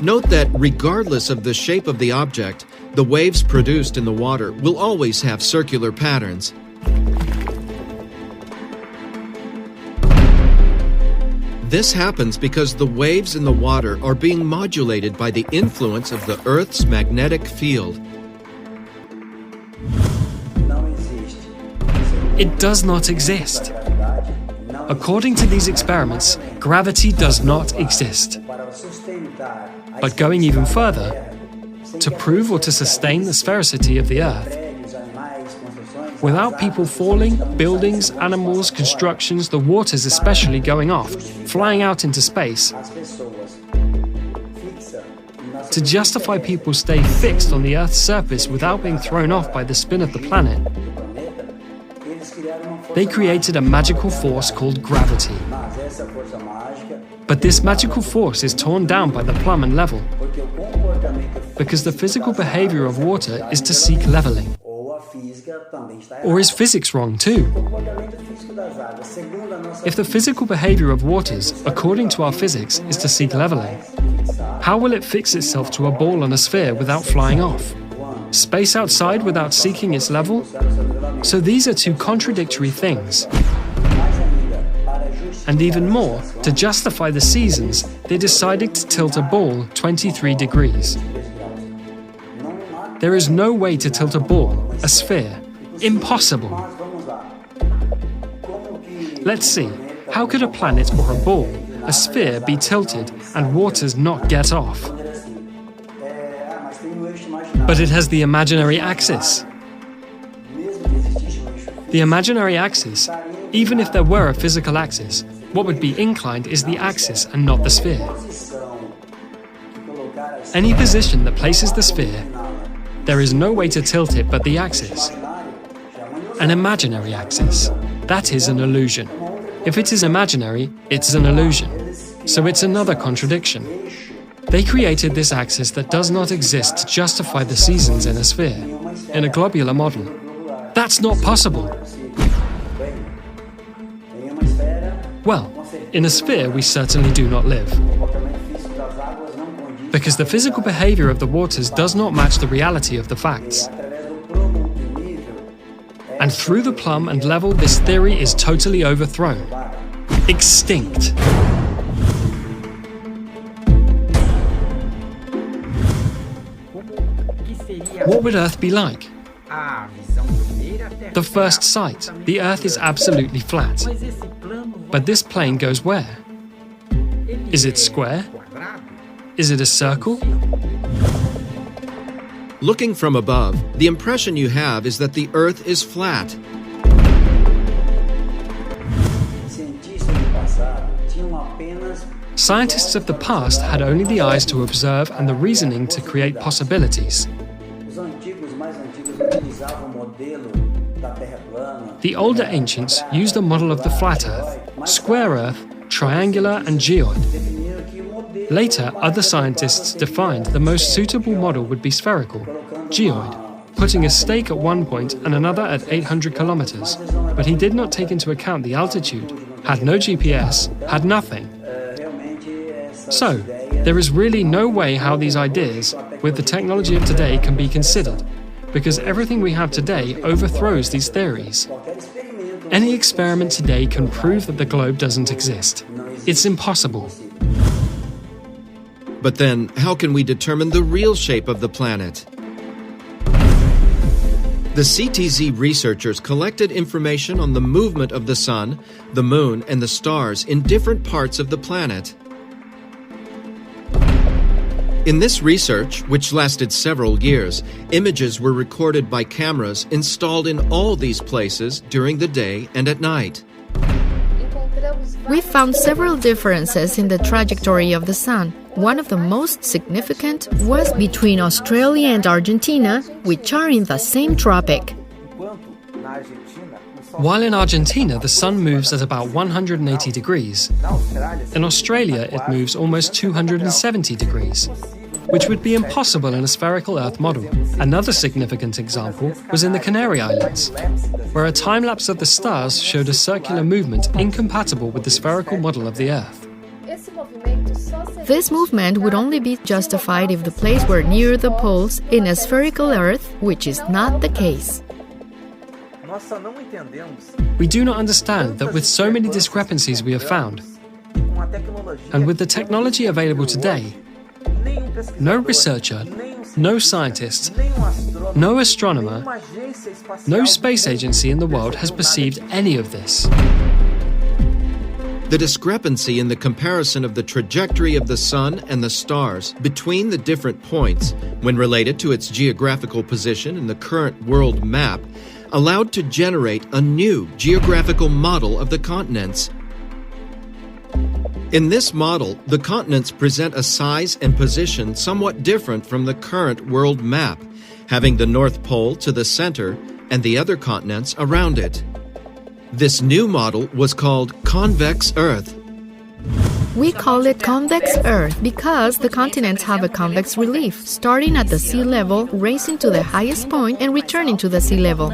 Note that regardless of the shape of the object, the waves produced in the water will always have circular patterns. This happens because the waves in the water are being modulated by the influence of the Earth's magnetic field. It does not exist. According to these experiments, gravity does not exist. But going even further, to prove or to sustain the sphericity of the Earth, without people falling, buildings, animals, constructions, the waters especially going off, flying out into space, to justify people stay fixed on the Earth's surface without being thrown off by the spin of the planet, they created a magical force called gravity. But this magical force is torn down by the plumb and level, because the physical behavior of water is to seek leveling. Or is physics wrong too? If the physical behavior of waters, according to our physics, is to seek leveling, how will it fix itself to a ball on a sphere without flying off? Space outside without seeking its level? So these are two contradictory things. And even more, to justify the seasons, they decided to tilt a ball 23 degrees. There is no way to tilt a ball, a sphere. Impossible. Let's see, how could a planet or a ball, a sphere, be tilted and waters not get off? But it has the imaginary axis. The imaginary axis, even if there were a physical axis, what would be inclined is the axis and not the sphere. Any position that places the sphere, there is no way to tilt it but the axis. An imaginary axis. That is an illusion. If it is imaginary, it's an illusion. So it's another contradiction. They created this axis that does not exist to justify the seasons in a sphere, in a globular model. That's not possible. Well, in a sphere we certainly do not live. Because the physical behavior of the waters does not match the reality of the facts. And And through the plumb and level, this theory is totally overthrown. Extinct. What would Earth be like? The first sight, the Earth is absolutely flat. But this plane goes where? Is it square? Is it a circle? Looking from above, the impression you have is that the Earth is flat. Scientists of the past had only the eyes to observe and the reasoning to create possibilities. The older ancients used a model of the flat Earth, square Earth, triangular and geoid. Later, other scientists defined the most suitable model would be spherical, geoid, putting a stake at one point and another at 800 kilometers. But he did not take into account the altitude, had no GPS, had nothing. So, there is really no way how these ideas, with the technology of today, can be considered, because everything we have today overthrows these theories. Any experiment today can prove that the globe doesn't exist. It's impossible. But then, how can we determine the real shape of the planet? The CTZ researchers collected information on the movement of the Sun, the Moon, and the stars in different parts of the planet. In this research, which lasted several years, images were recorded by cameras installed in all these places during the day and at night. We found several differences in the trajectory of the Sun. One of the most significant was between Australia and Argentina, which are in the same tropic. While in Argentina, the Sun moves at about 180 degrees. In Australia, it moves almost 270 degrees, which would be impossible in a spherical Earth model. Another significant example was in the Canary Islands, where a time-lapse of the stars showed a circular movement incompatible with the spherical model of the Earth. This movement would only be justified if the place were near the poles in a spherical Earth, which is not the case. We do not understand that with so many discrepancies we have found, and with the technology available today, no researcher, no scientist, no astronomer, no space agency in the world has perceived any of this. The discrepancy in the comparison of the trajectory of the Sun and the stars between the different points, when related to its geographical position in the current world map, allowed to generate a new geographical model of the continents. In this model, the continents present a size and position somewhat different from the current world map, having the North Pole to the center and the other continents around it. This new model was called Convex Earth. We call it Convex Earth because the continents have a convex relief, starting at the sea level, racing to the highest point, and returning to the sea level.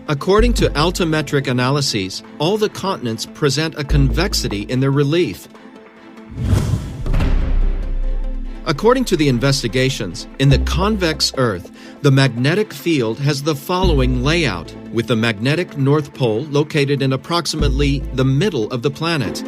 According to altimetric analyses, all the continents present a convexity in their relief. According to the investigations, in the convex Earth, the magnetic field has the following layout, with the magnetic North Pole located in approximately the middle of the planet.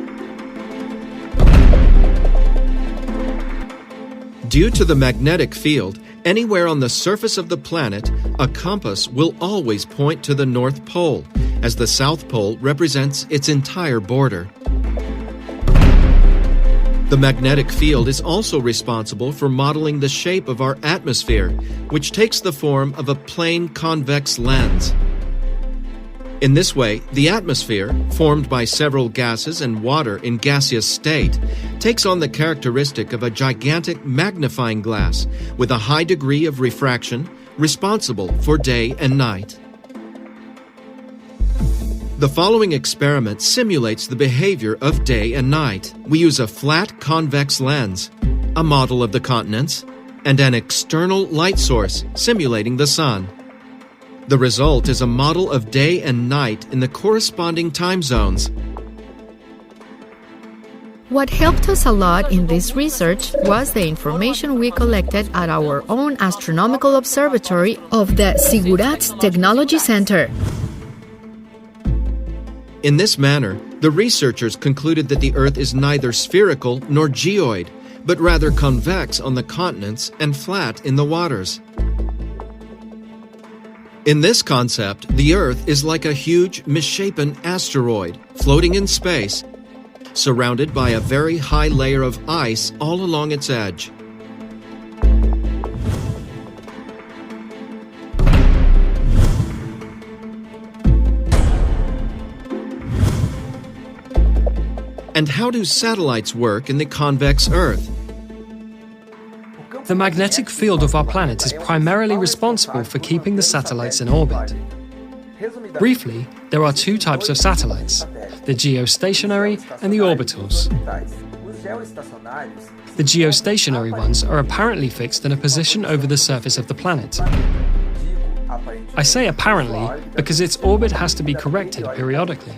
Due to the magnetic field, anywhere on the surface of the planet, a compass will always point to the North Pole, as the South Pole represents its entire border. The magnetic field is also responsible for modeling the shape of our atmosphere, which takes the form of a plane convex lens. In this way, the atmosphere, formed by several gases and water in gaseous state, takes on the characteristic of a gigantic magnifying glass with a high degree of refraction, responsible for day and night. The following experiment simulates the behavior of day and night. We use a flat convex lens, a model of the continents, and an external light source simulating the sun. The result is a model of day and night in the corresponding time zones. What helped us a lot in this research was the information we collected at our own astronomical observatory of the Ziggurat's Technology Center. In this manner, the researchers concluded that the Earth is neither spherical nor geoid, but rather convex on the continents and flat in the waters. In this concept, the Earth is like a huge, misshapen asteroid floating in space, surrounded by a very high layer of ice all along its edge. And how do satellites work in the convex Earth? The magnetic field of our planet is primarily responsible for keeping the satellites in orbit. Briefly, there are two types of satellites, the geostationary and the orbitals. The geostationary ones are apparently fixed in a position over the surface of the planet. I say apparently because its orbit has to be corrected periodically.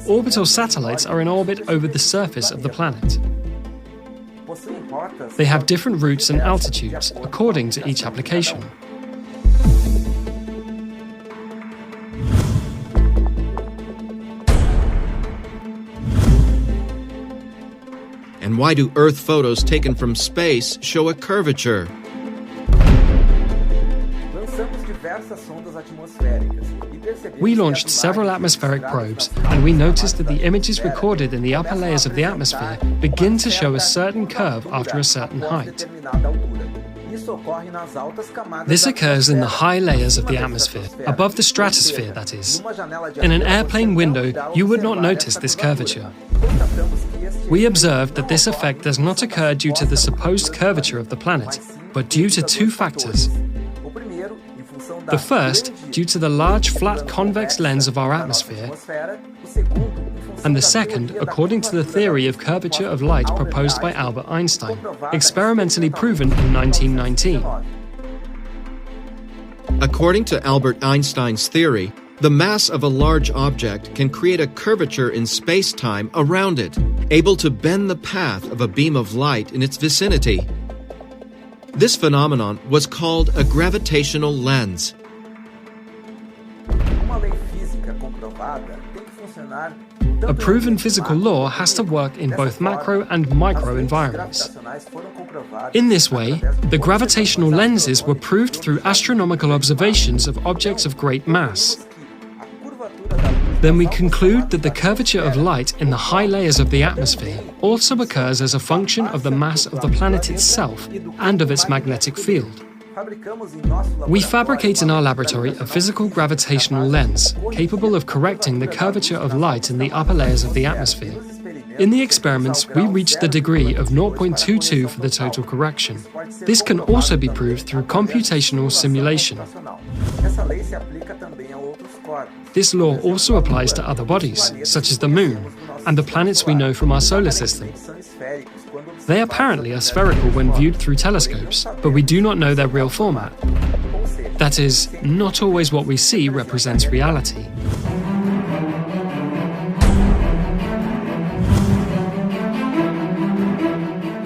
Orbital satellites are in orbit over the surface of the planet. They have different routes and altitudes according to each application. And why do Earth photos taken from space show a curvature? We launched several atmospheric probes, and we noticed that the images recorded in the upper layers of the atmosphere begin to show a certain curve after a certain height. This occurs in the high layers of the atmosphere, above the stratosphere, that is. In an airplane window, you would not notice this curvature. We observed that this effect does not occur due to the supposed curvature of the planet, but due to two factors. The first, due to the large flat convex lens of our atmosphere, and the second, according to the theory of curvature of light proposed by Albert Einstein, experimentally proven in 1919. According to Albert Einstein's theory, the mass of a large object can create a curvature in space-time around it, able to bend the path of a beam of light in its vicinity. This phenomenon was called a gravitational lens. A proven physical law has to work in both macro and micro environments. In this way, the gravitational lenses were proved through astronomical observations of objects of great mass. Then we conclude that the curvature of light in the high layers of the atmosphere also occurs as a function of the mass of the planet itself and of its magnetic field. We fabricate in our laboratory a physical gravitational lens capable of correcting the curvature of light in the upper layers of the atmosphere. In the experiments, we reached the degree of 0.22 for the total correction. This can also be proved through computational simulation. This law also applies to other bodies, such as the Moon, and the planets we know from our solar system. They apparently are spherical when viewed through telescopes, but we do not know their real format. That is, not always what we see represents reality.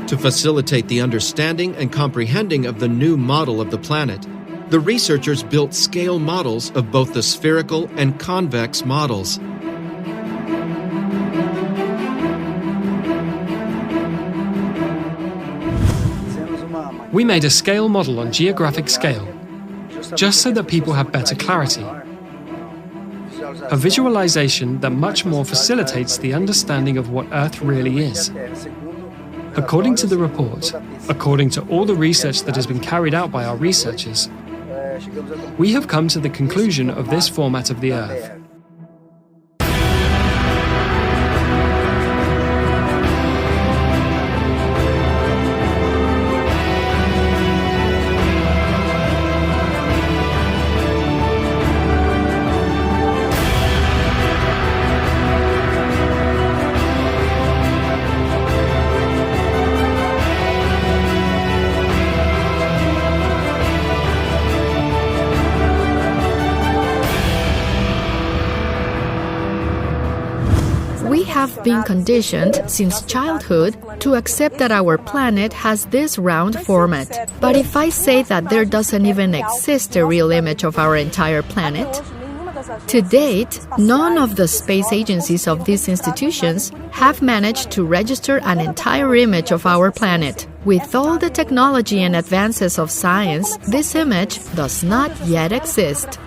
To facilitate the understanding and comprehending of the new model of the planet, the researchers built scale models of both the spherical and convex models. We made a scale model on geographic scale, just so that people have better clarity. A visualization that much more facilitates the understanding of what Earth really is. According to the report, according to all the research that has been carried out by our researchers, we have come to the conclusion of this format of the Earth. We have been conditioned since childhood to accept that our planet has this round format. But if I say that there doesn't even exist a real image of our entire planet, to date, none of the space agencies of these institutions have managed to register an entire image of our planet. With all the technology and advances of science, this image does not yet exist.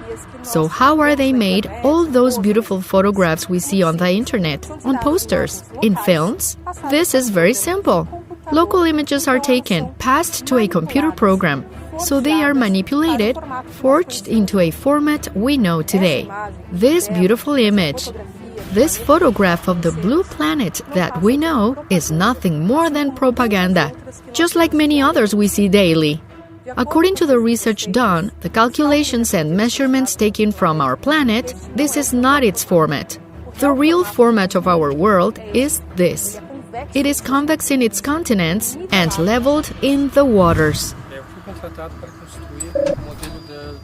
So how are they made, all those beautiful photographs we see on the internet, on posters, in films? This is very simple. Local images are taken, passed to a computer program, so they are manipulated, forged into a format we know today. This beautiful image, this photograph of the blue planet that we know, is nothing more than propaganda, just like many others we see daily. According to the research done, the calculations and measurements taken from our planet, this is not its format. The real format of our world is this. It is convex in its continents and leveled in the waters.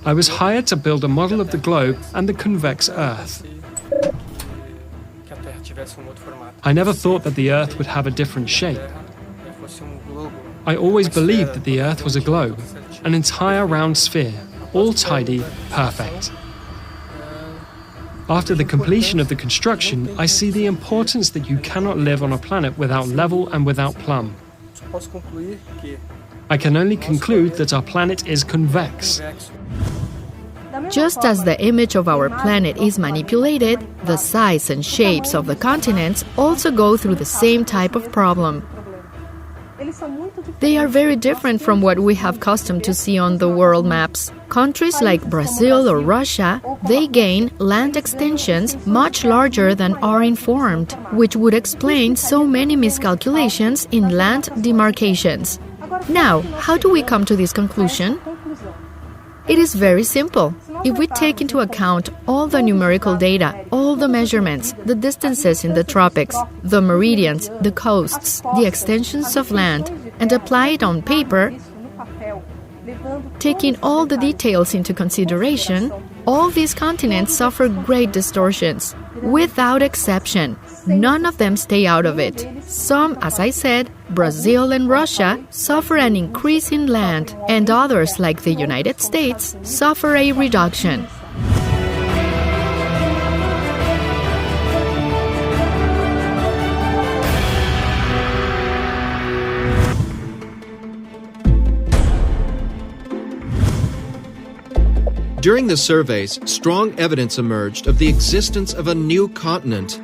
I was hired to build a model of the globe and the convex Earth. I never thought that the Earth would have a different shape. I always believed that the Earth was a globe, an entire round sphere, all tidy, perfect. After the completion of the construction, I see the importance that you cannot live on a planet without level and without plumb. I can only conclude that our planet is convex. Just as the image of our planet is manipulated, the size and shapes of the continents also go through the same type of problem. They are very different from what we have custom to see on the world maps. Countries like Brazil or Russia, they gain land extensions much larger than are informed, which would explain so many miscalculations in land demarcations. Now, how do we come to this conclusion? It is very simple. If we take into account all the numerical data, all the measurements, the distances in the tropics, the meridians, the coasts, the extensions of land, and apply it on paper, taking all the details into consideration, all these continents suffer great distortions. Without exception, none of them stay out of it. Some, as I said, Brazil and Russia, suffer an increase in land, and others, like the United States, suffer a reduction. During the surveys, strong evidence emerged of the existence of a new continent.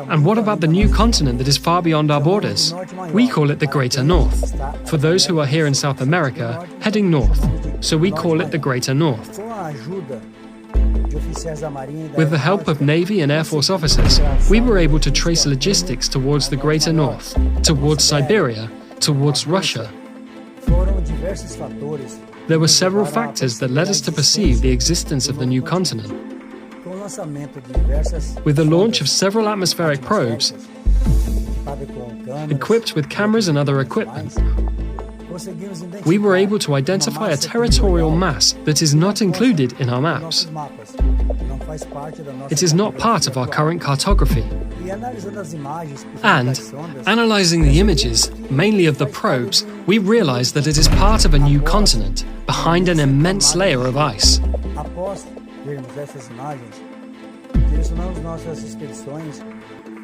And what about the new continent that is far beyond our borders? We call it the Greater North. For those who are here in South America, heading north, so we call it the Greater North. With the help of Navy and Air Force officers, we were able to trace logistics towards the Greater North, towards Siberia, towards Russia. There were several factors that led us to perceive the existence of the new continent. With the launch of several atmospheric probes, equipped with cameras and other equipment, we were able to identify a territorial mass that is not included in our maps. It is not part of our current cartography. And, analyzing the images, mainly of the probes, we realized that it is part of a new continent, behind an immense layer of ice.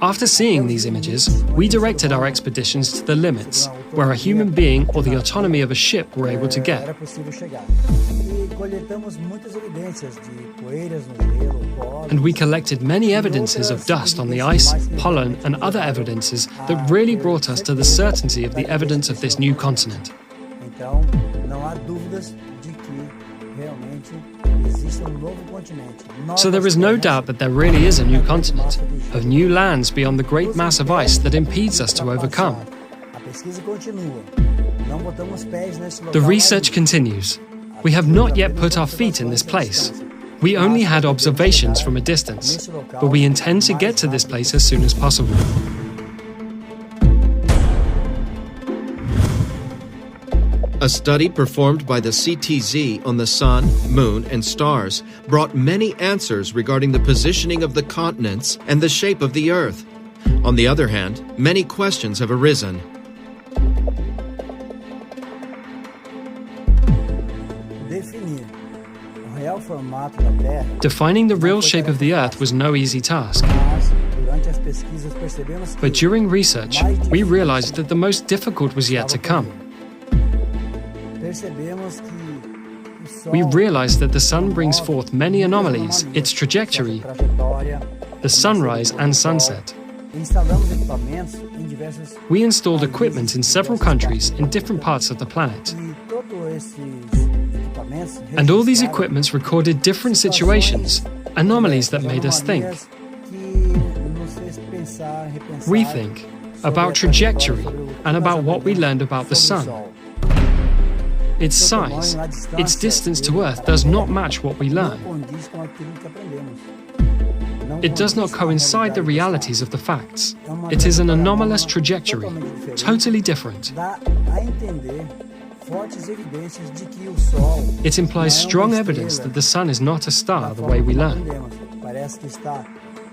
After seeing these images, we directed our expeditions to the limits, where a human being or the autonomy of a ship were able to get. And we collected many evidences of dust on the ice, pollen, and other evidences that really brought us to the certainty of the evidence of this new continent. So there is no doubt that there really is a new continent, of new lands beyond the great mass of ice that impedes us to overcome. The research continues. We have not yet put our feet in this place. We only had observations from a distance, but we intend to get to this place as soon as possible. A study performed by the CTZ on the Sun, Moon, and stars brought many answers regarding the positioning of the continents and the shape of the Earth. On the other hand, many questions have arisen. Defining the real shape of the Earth was no easy task. But during research, we realized that the most difficult was yet to come. We realized that the Sun brings forth many anomalies, its trajectory, the sunrise and sunset. We installed equipment in several countries in different parts of the planet. And all these equipments recorded different situations, anomalies that made us think, rethink, about trajectory and about what we learned about the Sun. Its size, its distance to Earth does not match what we learn. It does not coincide the realities of the facts. It is an anomalous trajectory, totally different. It implies strong evidence that the Sun is not a star the way we learn.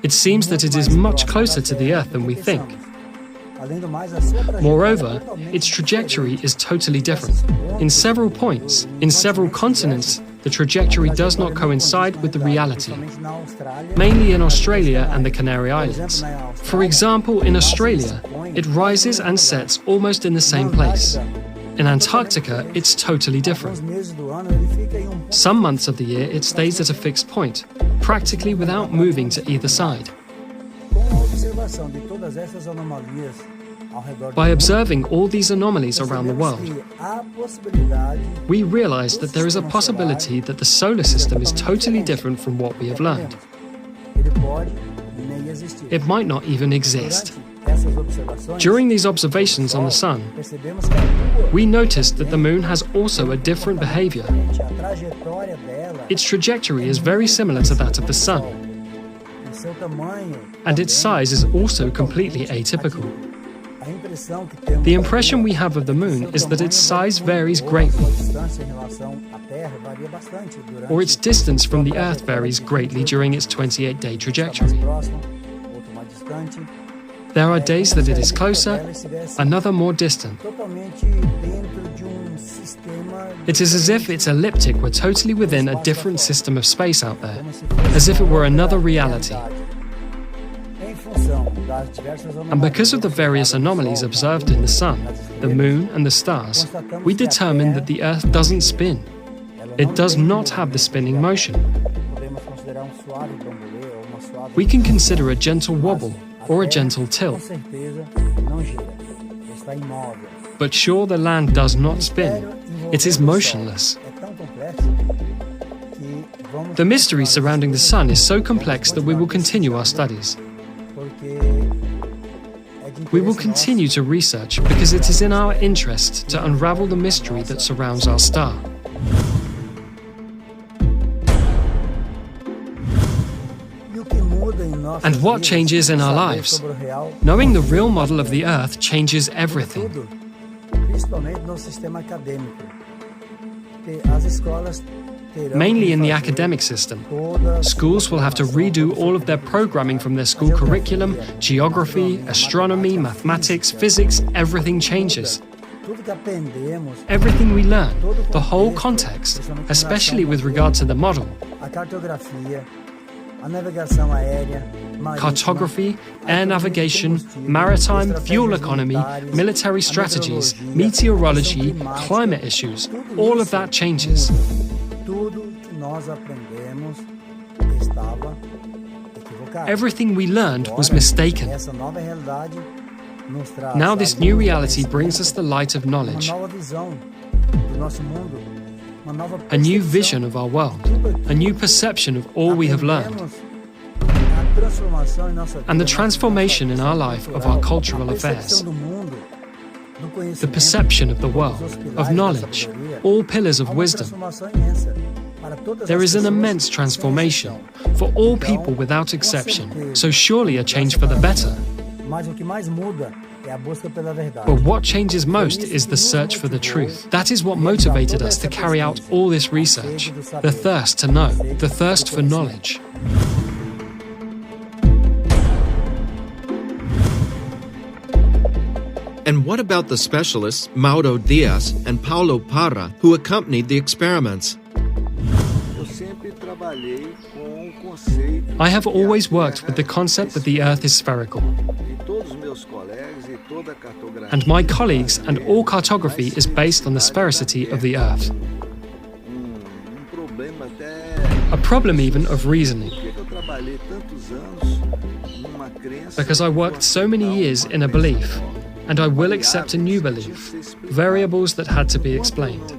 It seems that it is much closer to the Earth than we think. Moreover, its trajectory is totally different. In several points, in several continents, the trajectory does not coincide with the reality, mainly in Australia and the Canary Islands. For example, in Australia, it rises and sets almost in the same place. In Antarctica, it's totally different. Some months of the year, it stays at a fixed point, practically without moving to either side. By observing all these anomalies around the world, we realize that there is a possibility that the solar system is totally different from what we have learned. It might not even exist. During these observations on the Sun, we noticed that the Moon has also a different behavior. Its trajectory is very similar to that of the Sun, and its size is also completely atypical. The impression we have of the Moon is that its size varies greatly, or its distance from the Earth varies greatly during its 28-day trajectory. There are days that it is closer, another more distant. It is as if its elliptic were totally within a different system of space out there, as if it were another reality. And because of the various anomalies observed in the Sun, the Moon and the stars, we determined that the Earth doesn't spin. It does not have the spinning motion. We can consider a gentle wobble or a gentle tilt. But sure, the land does not spin. It is motionless. The mystery surrounding the Sun is so complex that we will continue our studies. We will continue to research because it is in our interest to unravel the mystery that surrounds our star. And what changes in our lives? Knowing the real model of the Earth changes everything. Mainly in the academic system. Schools will have to redo all of their programming from their school curriculum, geography, astronomy, mathematics, physics, everything changes. Everything we learn, the whole context, especially with regard to the model. Cartography, air navigation, maritime, fuel economy, military strategies, meteorology, climate issues, all of that changes. Everything we learned was mistaken. Now this new reality brings us the light of knowledge, a new vision of our world, a new perception of all we have learned, and the transformation in our life of our cultural affairs. The perception of the world, of knowledge, all pillars of wisdom. There is an immense transformation for all people without exception, so surely a change for the better. But what changes most is the search for the truth. That is what motivated us to carry out all this research. The thirst to know, the thirst for knowledge. And what about the specialists Mauro Diaz and Paulo Parra who accompanied the experiments? I have always worked with the concept that the Earth is spherical. And my colleagues and all cartography is based on the sphericity of the Earth. A problem even of reasoning. Because I worked so many years in a belief, and I will accept a new belief, variables that had to be explained.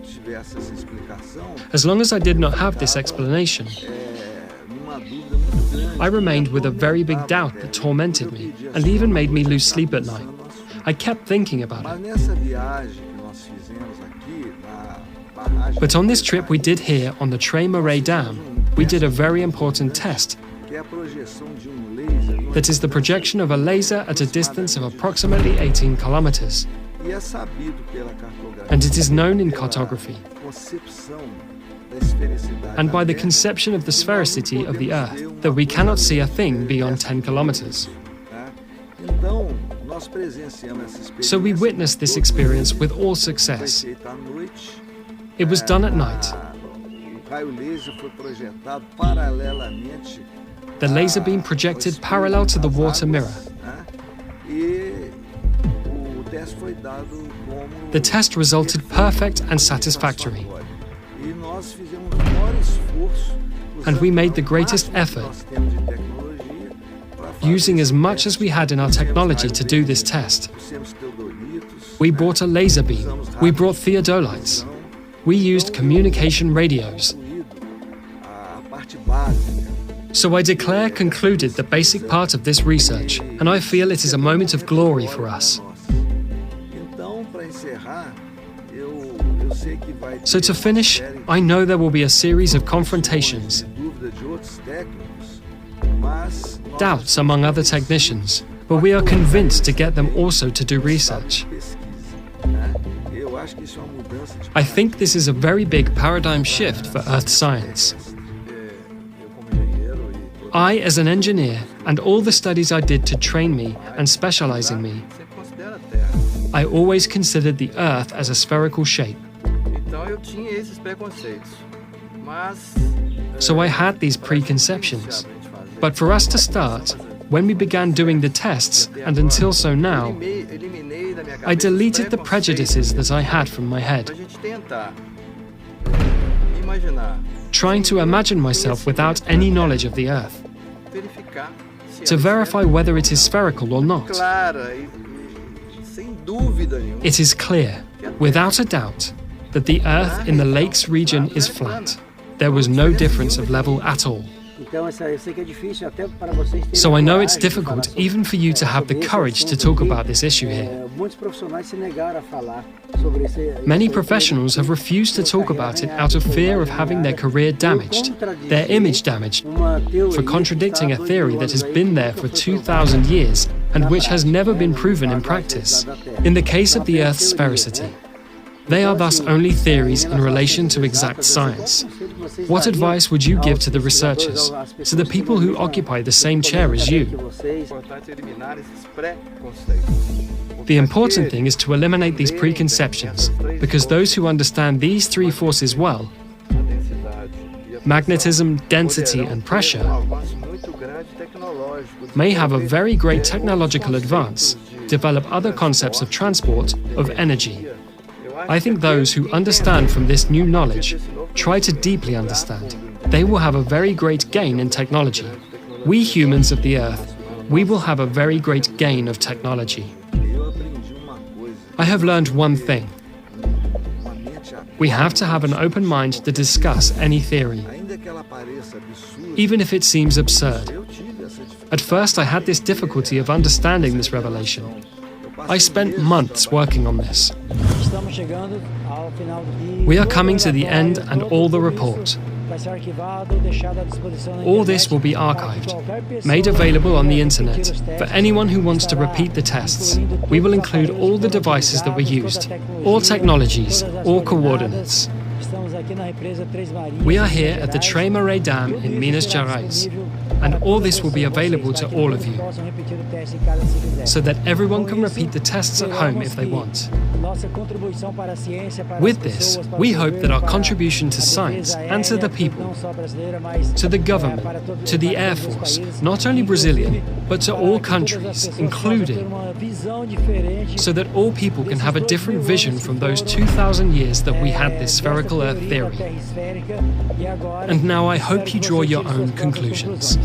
As long as I did not have this explanation, I remained with a very big doubt that tormented me and even made me lose sleep at night. I kept thinking about it. But on this trip we did here on the Trem Marae Dam, we did a very important test. That is the projection of a laser at a distance of approximately 18 kilometers. And it is known in cartography and by the conception of the sphericity of the Earth that we cannot see a thing beyond 10 kilometers. So we witnessed this experience with all success. It was done at night. The laser beam projected parallel to the water mirror. The test resulted perfect and satisfactory. And we made the greatest effort, using as much as we had in our technology to do this test. We brought a laser beam, we brought theodolites, we used communication radios. So I declare concluded the basic part of this research, and I feel it is a moment of glory for us. So to finish, I know there will be a series of confrontations, doubts among other technicians, but we are convinced to get them also to do research. I think this is a very big paradigm shift for Earth science. I, as an engineer, and all the studies I did to train me and specialize in me, I always considered the Earth as a spherical shape. So I had these preconceptions. But for us to start, when we began doing the tests, and until so now, I deleted the prejudices that I had from my head, trying to imagine myself without any knowledge of the Earth, to verify whether it is spherical or not. It is clear, without a doubt, that the Earth in the lakes region is flat. There was no difference of level at all. So I know it's difficult even for you to have the courage to talk about this issue here. Many professionals have refused to talk about it out of fear of having their career damaged, their image damaged, for contradicting a theory that has been there for 2,000 years and which has never been proven in practice. In the case of the Earth's sphericity, they are thus only theories in relation to exact science. What advice would you give to the researchers, to the people who occupy the same chair as you? The important thing is to eliminate these preconceptions, because those who understand these three forces well, magnetism, density, and pressure, may have a very great technological advance, develop other concepts of transport, of energy. I think those who understand from this new knowledge, try to deeply understand, they will have a very great gain in technology. We humans of the Earth, we will have a very great gain of technology. I have learned one thing. We have to have an open mind to discuss any theory, even if it seems absurd. At first I had this difficulty of understanding this revelation. I spent months working on this. We are coming to the end and all the report. All this will be archived, made available on the internet. For anyone who wants to repeat the tests, we will include all the devices that were used, all technologies, all coordinates. We are here at the Três Marés Dam in Minas Gerais, and all this will be available to all of you, so that everyone can repeat the tests at home if they want. With this, we hope that our contribution to science and to the people, to the government, to the Air Force, not only Brazilian, but to all countries, including, so that all people can have a different vision from those 2,000 years that we had this spherical Earth theory. And now I hope you draw your own conclusions.